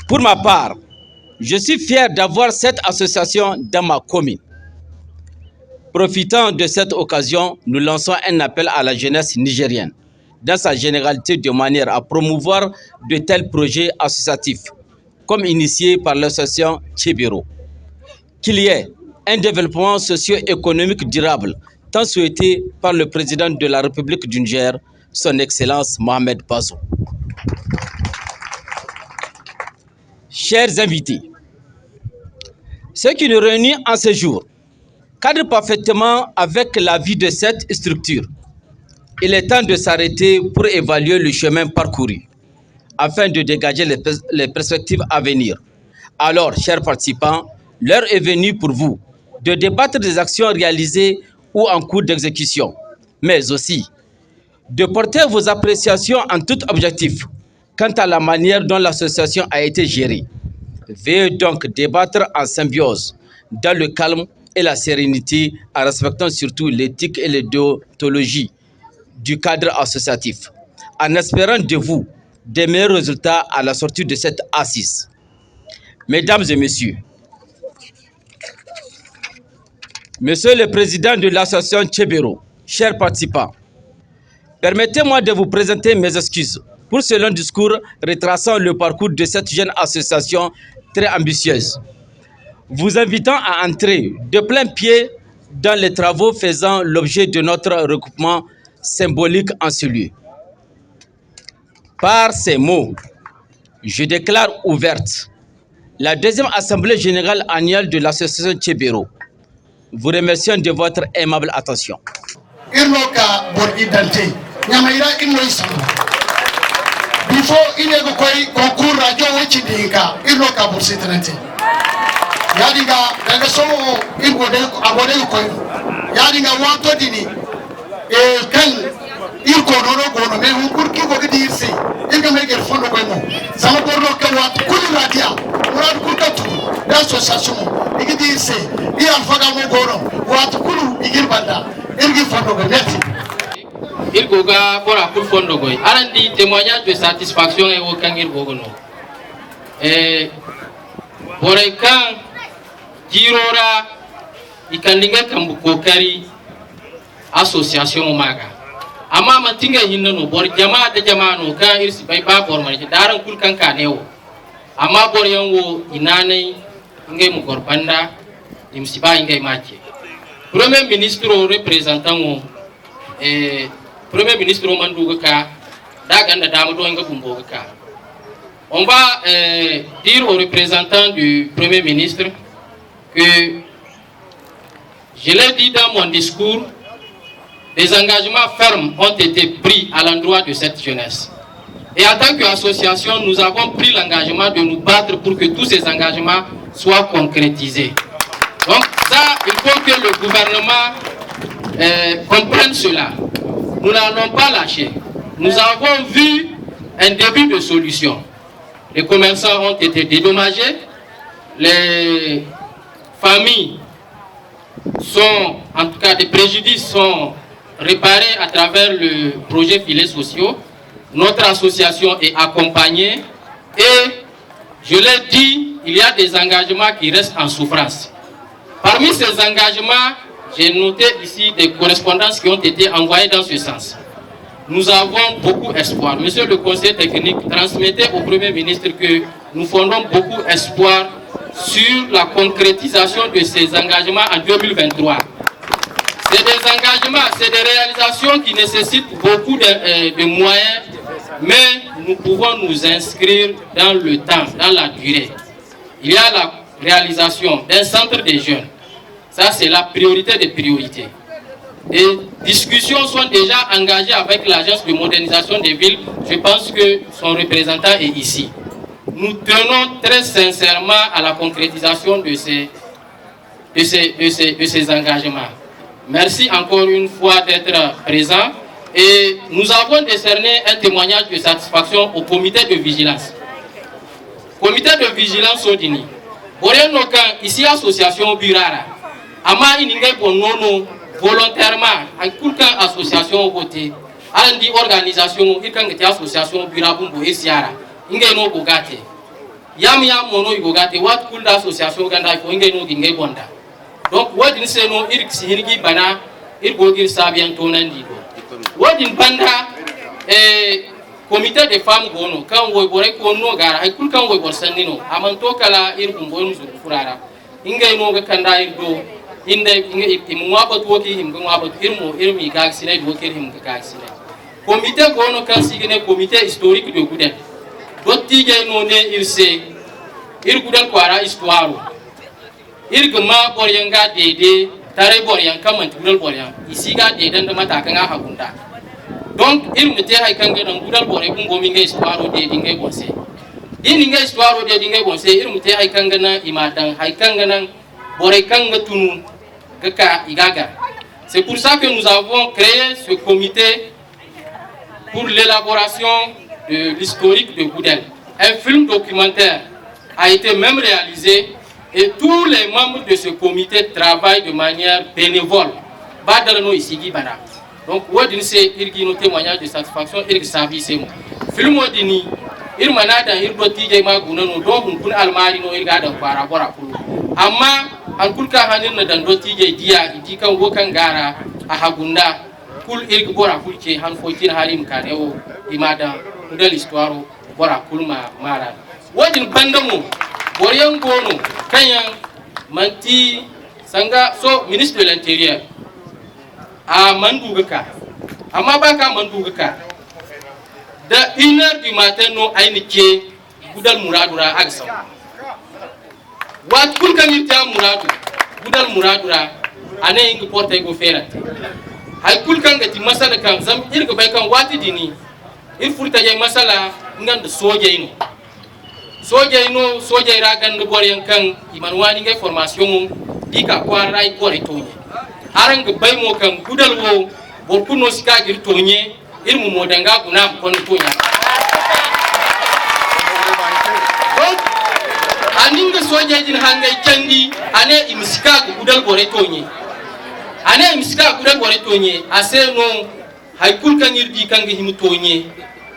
Pour ma part, je suis fier d'avoir cette association dans ma commune. Profitant de cette occasion, nous lançons un appel à la jeunesse nigérienne, dans sa généralité, de manière à promouvoir de tels projets associatifs, comme initiés par l'association Tchébéro. Qu'il y ait un développement socio-économique durable, tant souhaité par le président de la République du Niger, son Excellence Mohamed Bazoum. Chers invités, ce qui nous réunit en ce jour cadre parfaitement avec la vie de cette structure. Il est temps de s'arrêter pour évaluer le chemin parcouru afin de dégager les perspectives à venir. Alors, chers participants, l'heure est venue pour vous de débattre des actions réalisées ou en cours d'exécution, mais aussi de porter vos appréciations en tout objectif quant à la manière dont l'association a été gérée. Veuillez donc débattre en symbiose, dans le calme et la sérénité, en respectant surtout l'éthique et les déontologies du cadre associatif, en espérant de vous des meilleurs résultats à la sortie de cette assise. Mesdames et messieurs, Monsieur le Président de l'association Tchébéro, chers participants, permettez-moi de vous présenter mes excuses pour ce long discours retraçant le parcours de cette jeune association très ambitieuse, vous invitant à entrer de plein pied dans les travaux faisant l'objet de notre regroupement symbolique en ce lieu. Par ces mots, je déclare ouverte la deuxième assemblée générale annuelle de l'association Tchébéro. Vous remercions de votre aimable attention. Before inego koi concours radio wechi dinka ilo ka bursitrente yadinga daga somo ingode abode koi yadinga wanto dini kan irko nono gono me hunkur ki go dirsi inga me ger fondo koi mo sama borno ka wat kuli radia murad kurkatu da association igi dirsi i alfaga mo gono wat kulu igir banda irgi fondo koi merci. Il goga bora pour fondo goy arandi témoignage de satisfaction et aucun il gogono bora kan jirora ikandinga kambu kokari association maga ama matinga hinno no bor jama de jama no kan irsi bay ba bor mari daran kul kan kanewo ama bor yango inane ngey mu gorbanda imsi ba ngey matche premier ministre représentant o Premier ministre Omandouga, on va dire aux représentants du Premier ministre que, je l'ai dit dans mon discours, des engagements fermes ont été pris à l'endroit de cette jeunesse. Et en tant qu'association, nous avons pris l'engagement de nous battre pour que tous ces engagements soient concrétisés. Donc ça, il faut que le gouvernement comprenne cela. Nous n'allons pas lâcher. Nous avons vu un début de solution. Les commerçants ont été dédommagés. Les familles sont, en tout cas des préjudices sont réparés à travers le projet filets sociaux. Notre association est accompagnée et, je l'ai dit, il y a des engagements qui restent en souffrance. Parmi ces engagements, j'ai noté ici des correspondances qui ont été envoyées dans ce sens. Nous avons beaucoup espoir. Monsieur le conseiller technique, transmettez au Premier ministre que nous fondons beaucoup espoir sur la concrétisation de ces engagements en 2023. C'est des engagements, c'est des réalisations qui nécessitent beaucoup de moyens, mais nous pouvons nous inscrire dans le temps, dans la durée. Il y a la réalisation d'un centre des jeunes. Ça, c'est la priorité des priorités. Des discussions sont déjà engagées avec l'Agence de modernisation des villes. Je pense que son représentant est ici. Nous tenons très sincèrement à la concrétisation de ces engagements. Merci encore une fois d'être présent. Et nous avons décerné un témoignage de satisfaction au comité de vigilance. Comité de vigilance Odini. Ici, association Burara. Ama iningai bonono volontairement en kulkan association au côté andi organisation ikan gati association birabumbo esiara ingai no gogate yam mono igogate wat kul association ganda ko ingai no gingai bonda donc wadin seno irksi hirgi bana irgogir sabian tonandi do wadin banda comité de femmes gono kan woy bore ko no gara ay kulkan woy bor sanino amanto kala irgumbo musu furara ingai no ga kanda irdo inde imwa ba to ki him ngwa ba irmi ga sine do ki him ga sine comité gono kan sigine comité historique de Goudel dotti je no ne irse ir Goudel kwara histoire ir gama boryanga dede tare boryan kaman Goudel boryan isiga dede da matakan ha gunda donc il mete hay kan ganan Goudel boray kun gomi ngai histoire de dingai bonse ini ngai histoire de dingai bonse ir mete hay kan ganan imadan hay kan ganan boray kan gatunu gaka igaga. C'est pour ça que nous avons créé ce comité pour l'élaboration de l'historique de Goudel. Un film documentaire a été même réalisé et tous les membres de ce comité travaillent de manière bénévole. Badalano isigi bana. Donc, wodin c'est irgi no témoignage de satisfaction irgi sabi c'est mo. Film wodini irmana da irdo tije ma gunano do kun almari no irga da para bora kulu. Amma an kulka hanin na dan do tije dia idi kan wo kan gara a hagunda kul irgi bora kulke han fokin halim kanewo imada de l'histoire bora kulma mara wajin bandamo boryan gono kanyan manti sanga so ministre de l'intérieur a mandugaka amma baka mandugaka da 1h du matin no ainike Goudel muradura agsam wat kulkan irta muradu Goudel muradura ane ingi porta go ferate hay kulkan gati masala kan zam irga bay kan wati dini ir furta jay masala ngand soje ra gan do boryan kan iman wani ngay formation dika kwarai bore tonye arang bay mo kan Goudel wo bor kuno sika gir tonye ir mu modanga guna kon tonya aninga soje din hangay candi ane imsika Goudel bore tonye ane imsika Goudel bore tonye ase no haykul kan irdi kan himu tonye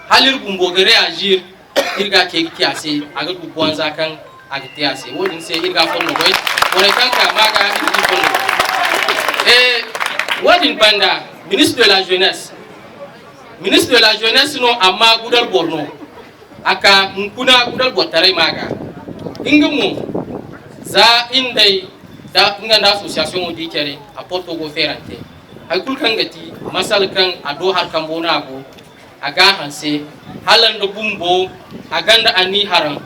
halir gumbo ga reagir irga ke kiase aga du bonza kan aga tiase wodin se irga fonno boy bore kan ka maga irdi fonno wodin banda ministre de la jeunesse no amma Goudel borno aka nkuna Goudel botare maga ingemu za indai da nganda association di kere a porto go ferante ay kul kan gati masal kan ado har kan bona go aga hanse halan do bumbo aganda ani haram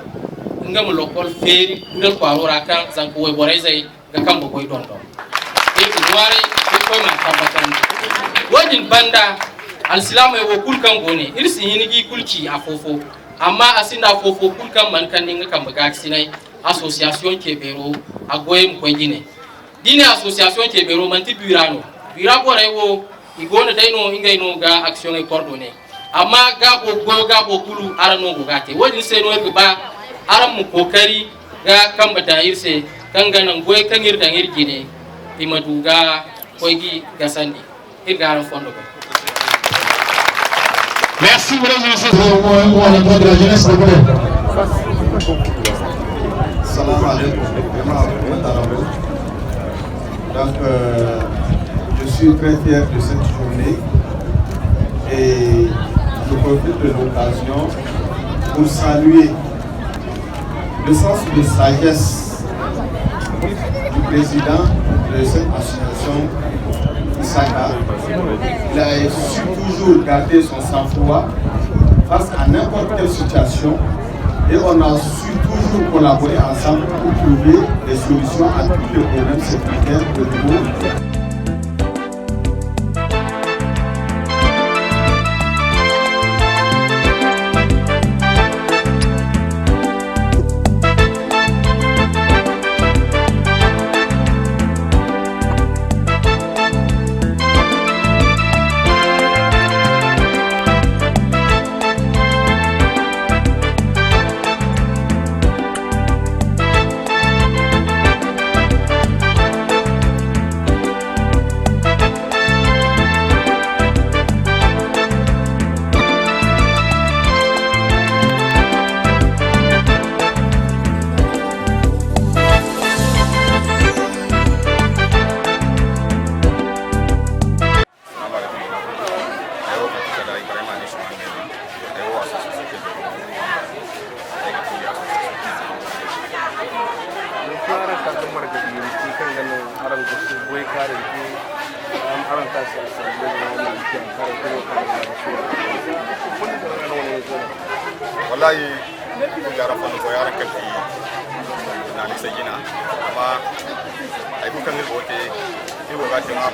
ngam lokol feri Goudel ko arora kan zanko way boray zay ga kambo koy don don e duware ko ma tabatan wajin banda al-islam e wo kul kan gone irsi yinigi kulki afofo amma asinda fofo kul kan man kan ninga kan baga sinai association Kebero agoyem ko gine dine association Kebero man ti birano bira boray wo igona dayno ingayno ga action e coordonné amma gabo kulu arano go gate wodi se no ba aram mu kokari ga kamba da irse kanganan goy kangir da ngirgine imaduga koygi gasandi irgaran fondo ko. Merci mesdames et messieurs. De la jeunesse Salam alaikum. Donc, je suis très fier de cette journée et je profite de l'occasion pour saluer le sens de sagesse du président de cette association, Isaka. Il a su toujours garder son sang-froid face à n'importe quelle situation et on a su toujours collaborer ensemble pour trouver des solutions à tous les problèmes sécuritaires de niveau. goyi kare ki aran ta sai sai da wannan ki kare ko wallahi ga rafan ko yaran kalli na ne sai gina amma ai bukan ne bote ni go ga ta ma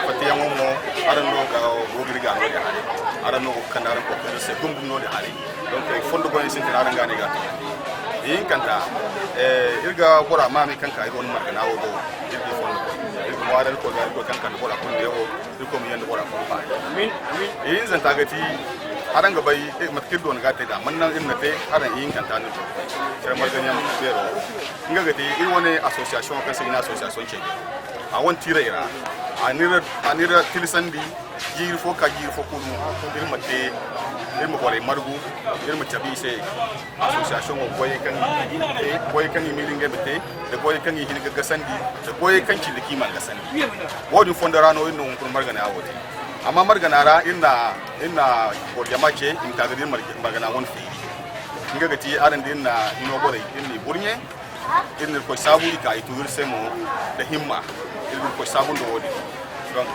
fati yan mo aran no ga go girga no da hali aran no kan aran ko ko sai dum no da hali donc fondo ko sin aran ga ne ga yin kanta irga bora ma mi kanka ai won marga nawo do irgi fondo irgi wadal ko ga ko kanka do bora ko ne o irko mi yanda bora ko ba amin yin zan tagati aran ga bai matkir don ga da man nan inna te aran yin kanta ne sai marganya mu bero inga ga ti ir woni association kan sai na association ce a won tira ira anira tilisandi jiri fo ka jiri fo kunu ir mate ir mo kore margu ir mo tabi sai association ko boy kan mi linge bete de boy kan yi ga gasandi de boy kan ci liki man gasandi wodi fondarano inno kun margana awote amma marganara inna ko jamace in ta gadin margana won fi inga gati aran din na ino bore inni burnye inni ko sabu ka itu semo da himma inni ko sabu do wodi donc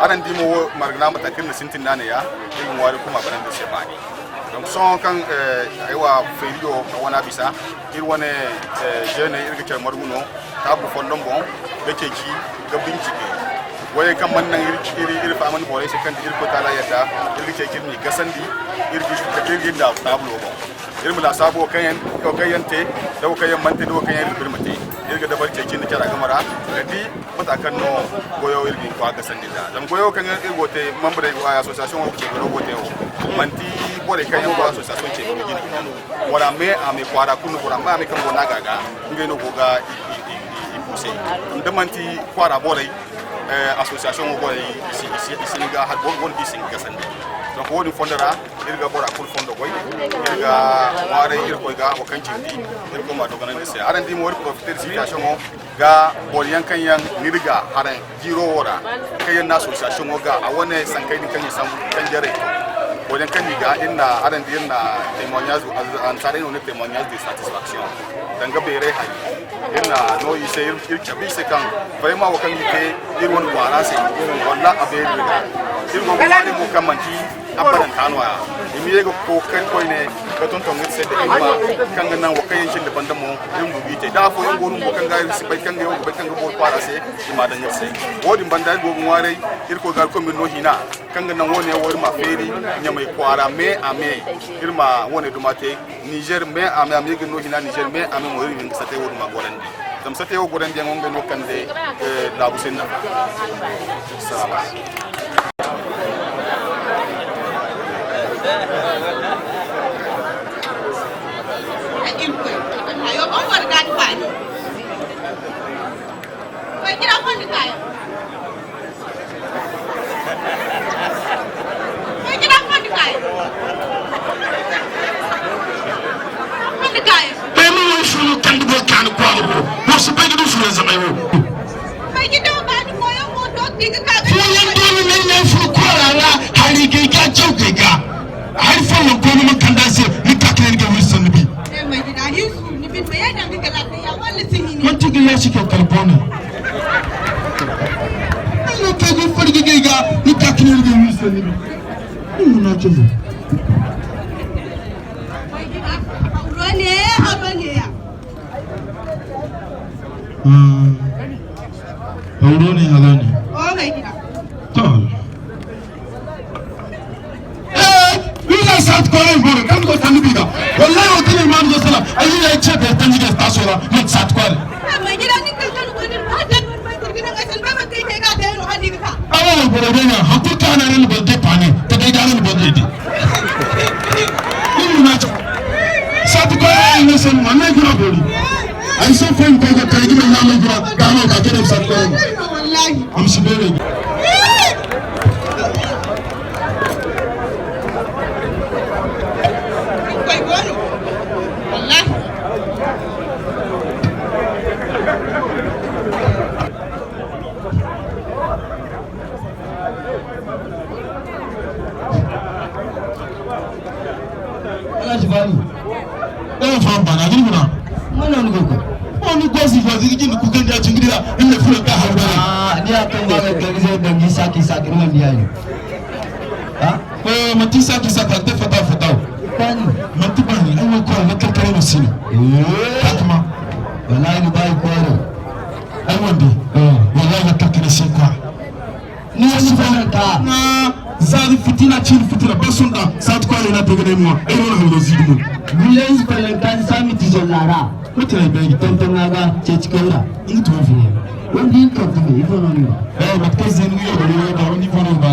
aran di mo margana mata kin sintin nane ya in wari kuma baran da semani donc son kan aywa feriyo wana bisa ir wone jeune ir ga marguno ta bu fondon bon da ceci ga bincike waye kan man nan iri fa man bore sai kan ir ko tala yata ir ce kirni gasandi ir da tablo bon ir mula sabo kayan ko kayante da ko kayan mante do kayan ir mate ir ga dabar ce kin kira gamara kadi mata kan no goyo ir ko gasandi da dan goyo kan ir gote membre wa association ko ce go gote o manti bore kayan ko association ce go gini wala me ame kwara kunu wala ma ame kan go nagaga ngeno go ga i pousse ndamanti kwara bore association ko ici ga har bon bi singa sande donc wodi fondara irga bora kul fondo koy irga ware irko ga o kanjindi irko ma to ganan se arandi mo wori profiter situation o ga bol yankan yan nirga haran jiro wora kayan na association o ga a wone sankai din kan san kan jare bol yankan ga inna arandi inna témoignage en tare no témoignage de satisfaction dan ga bere hari inna no yise irkabi se kan vraiment o kan ke irwon wara se walla aberi ga irgo wani mo kamanti abadan tanwa imi yego ko kan ko ne ka ton ton se de ma kan nan wo kayen cin da banda mo yin bubi te da fo yin gonun mo kan ga si bai kan ga wo bai kan ga bo fara se ima dan yase wodi banda go mo ware irko ga ko min no hina kan nan woni wori ma feri nya mai kwara me ame irma woni dumate Niger me ame ame go no hina Niger me ame mo yin sa te wodi ma gorandi dam sa te wo gorandi ngon no kan de la busenna salaam zigi ku kan da cin gida inda fura ka harba ni akan ba ga zai da gisa kisa kirman biya ne mati saki saka te fata bani mati bani ai ko na karkare no sino kakma wallahi ni bai kwaro ai wanda wallahi na karkare sai kwa ni wasu fanata na zali fitina ba sun da sat kwale na tegene mu ai wona hawdo zidu gulle is fanata sami tijolara mutane bai tonton naga ce cikaura in to fu wanda yin kafin ifo no ni matka zenu yo da wani fono ba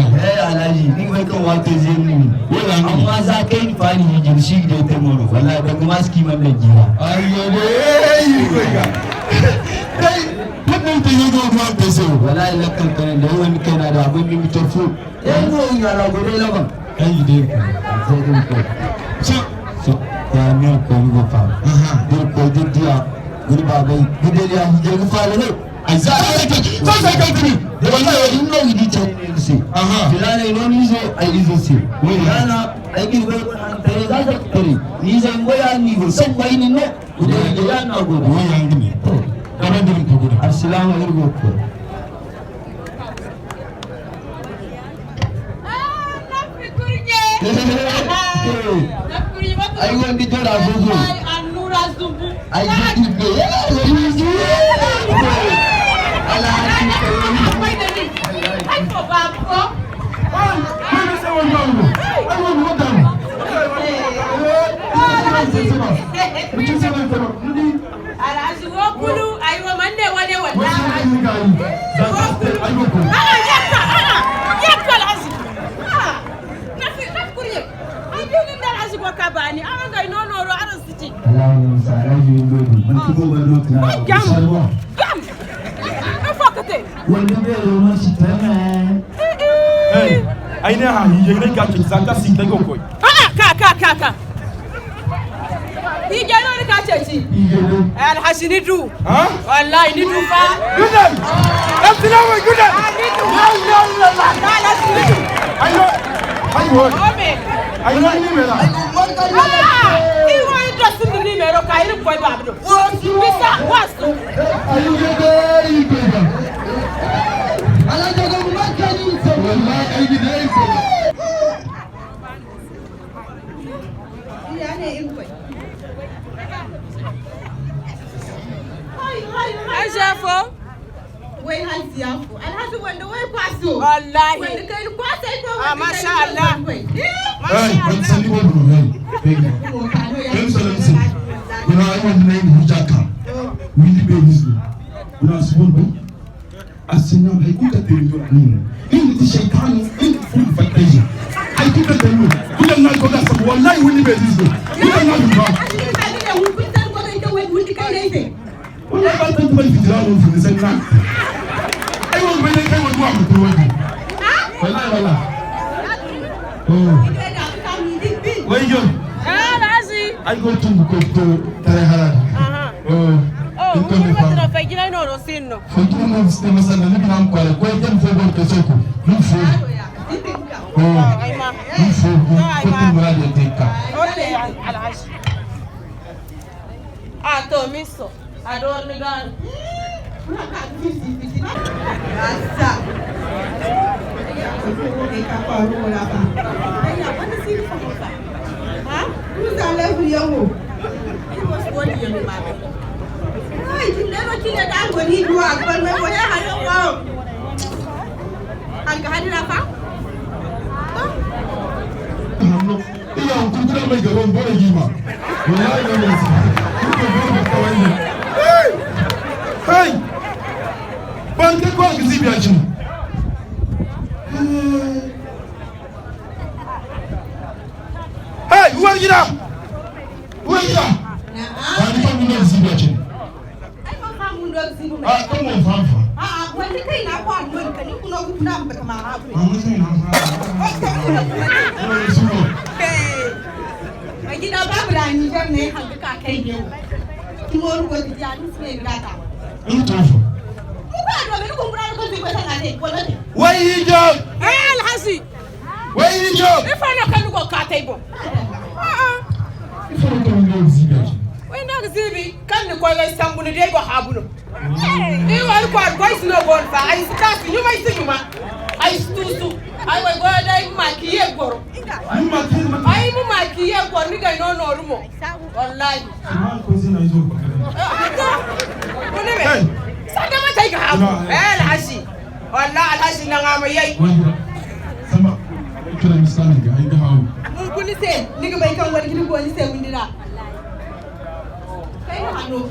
alaji ni bai kan wato zenu wala ni amma za kai ni fani hijin shi da ta moro wallahi ba kuma ski man da jira ayo dai kai wannan ta yi ga ruwan peso wallahi lakkan kan da wani kana da abin mi tofu no ya la gore laban ai dai so ya ne ko ni go fa ko dia guri babai gudeli ya hije fa ne ai za ka kiri wallahi in no idi tani ne sai filana ino ni zo ai izo sai yana ai kin go tare za ka tare ni zai ngoya ni go san bai ni no gudeli ya na go wayan gini kana din ko gudu assalamu alaikum ko ai wani tora fufu ai ji be aine ha yere ga ke zaka sin da gokoi ka hije no ka ceci al hasini du wallahi ni du fa gudan assalamu gudan la hasini du ayo ayo ni mera I do sun ni mero ka iri boy babdo bisa wasu ayo dai ala jaga makani wallahi ai dai ko Ajafo wai halsiyafo alhaji wanda wai kwaso wallahi wanda kai kwasa ito masha Allah ban sani ko bro ben salam sin kuna ai wanda nayi hujaka wili be nislo kuna subon asinya ai kuka tiriyo ni ti shaytan ni ful fataji ai kuka tiriyo kuna na ko da sabu wallahi wili be nislo kuna na ba wallahi ba ta kuma fitira mun fi san na ai wani bai kai wani wa mutu wani wallahi wai yo razi ai go tumbu ko to tare harada in ko mi fa fa gina no ro sinno fontu no sistema sana ni binam ko ko tem fo go to soko ni fo ai ma ni fo ko tum ra de teka okay alhaji to miso ador ni gan asa ina kunkura mai gaban bore gima wallahi ne mai hey ban ka ko gizi biya cin hey uwar gida ba ni kan mun gizi biya cin ai ba fa mun do zibu a kan mun fanfa wanda kai na kwa mun ka ni kuno ku na ba kama ha ku ai gida babu rani jar ne hanga ka kai ne ki mo ko ti ya ni sai gata in tofu wai jo alhasi wai jo ifana kan ko ka taibo ifana kan go zibi wai na zibi kan ni ko ga sambu ne dai go habunu Ni war ko boy sino gon fa ay start ñu may suñu ma ay stusu ay way go day makiye goro ay mu makiye goro ni ga no no rumo wallahi wala be sa da mata ga hawo alhaji wallahi alhaji na ngama yayi sama kira misali ga ai hawo mun kuni se ni ga bai kan wani gidi ko ni se windira kai na hanno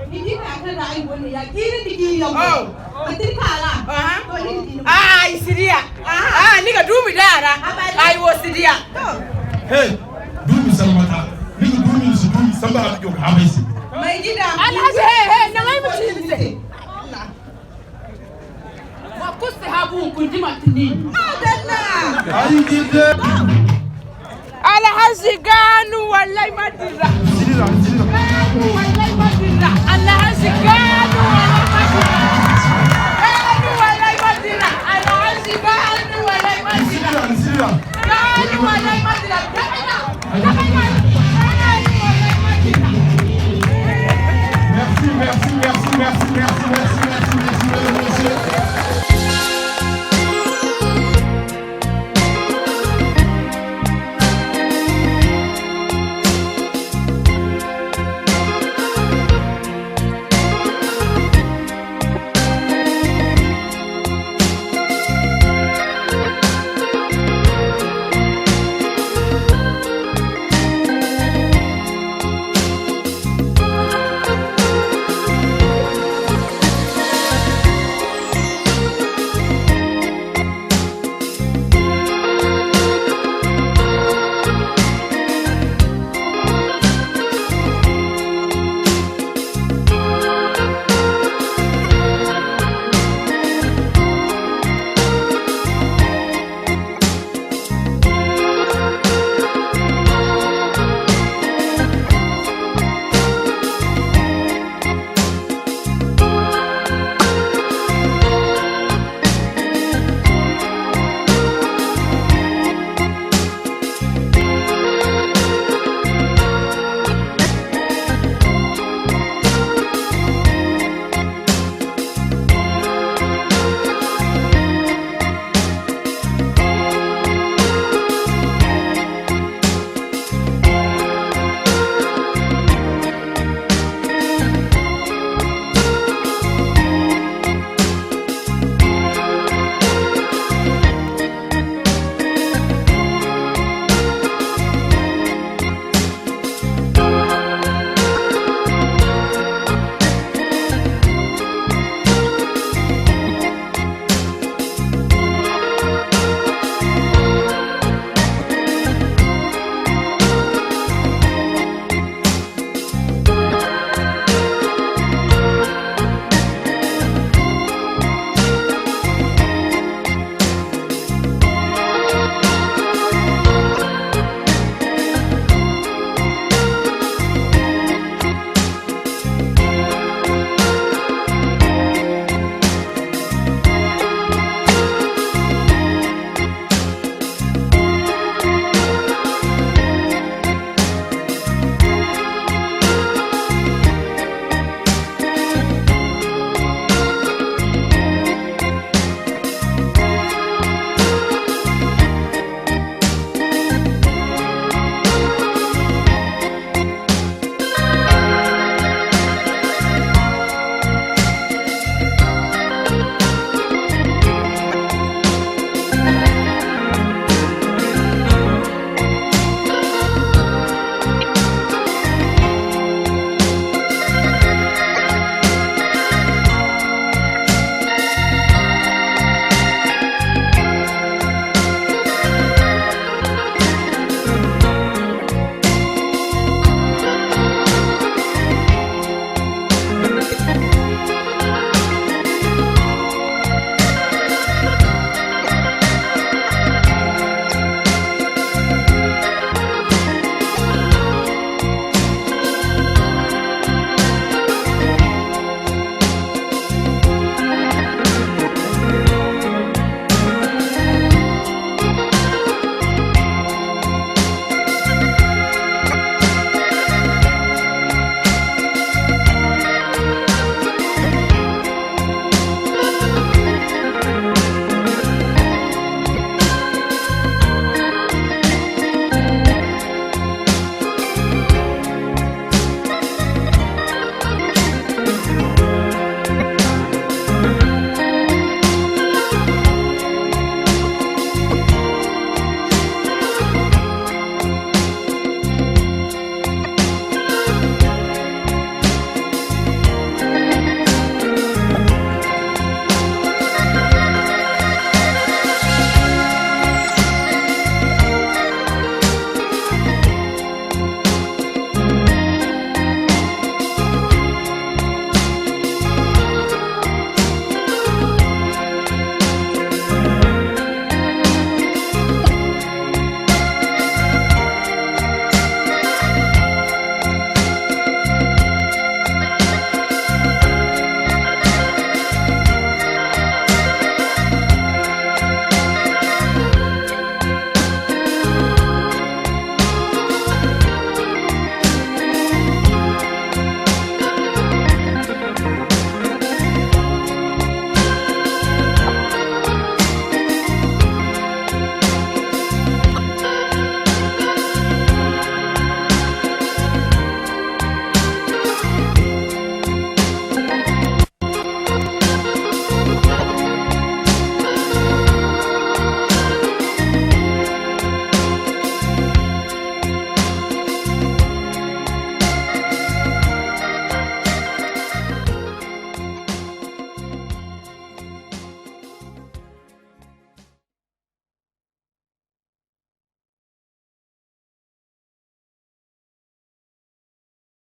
ni ka kana ai wani ya kiri digi yo matir kala ai siria ni ga dumi dara ai wo siria hey dumi salmata ni ga dumi su dumi samba ha jo ha bai si mai gida alhaji he na ngai mutin se wa kusti habu kunji matini adalla ai gida alhaji ganu wallahi madira sirira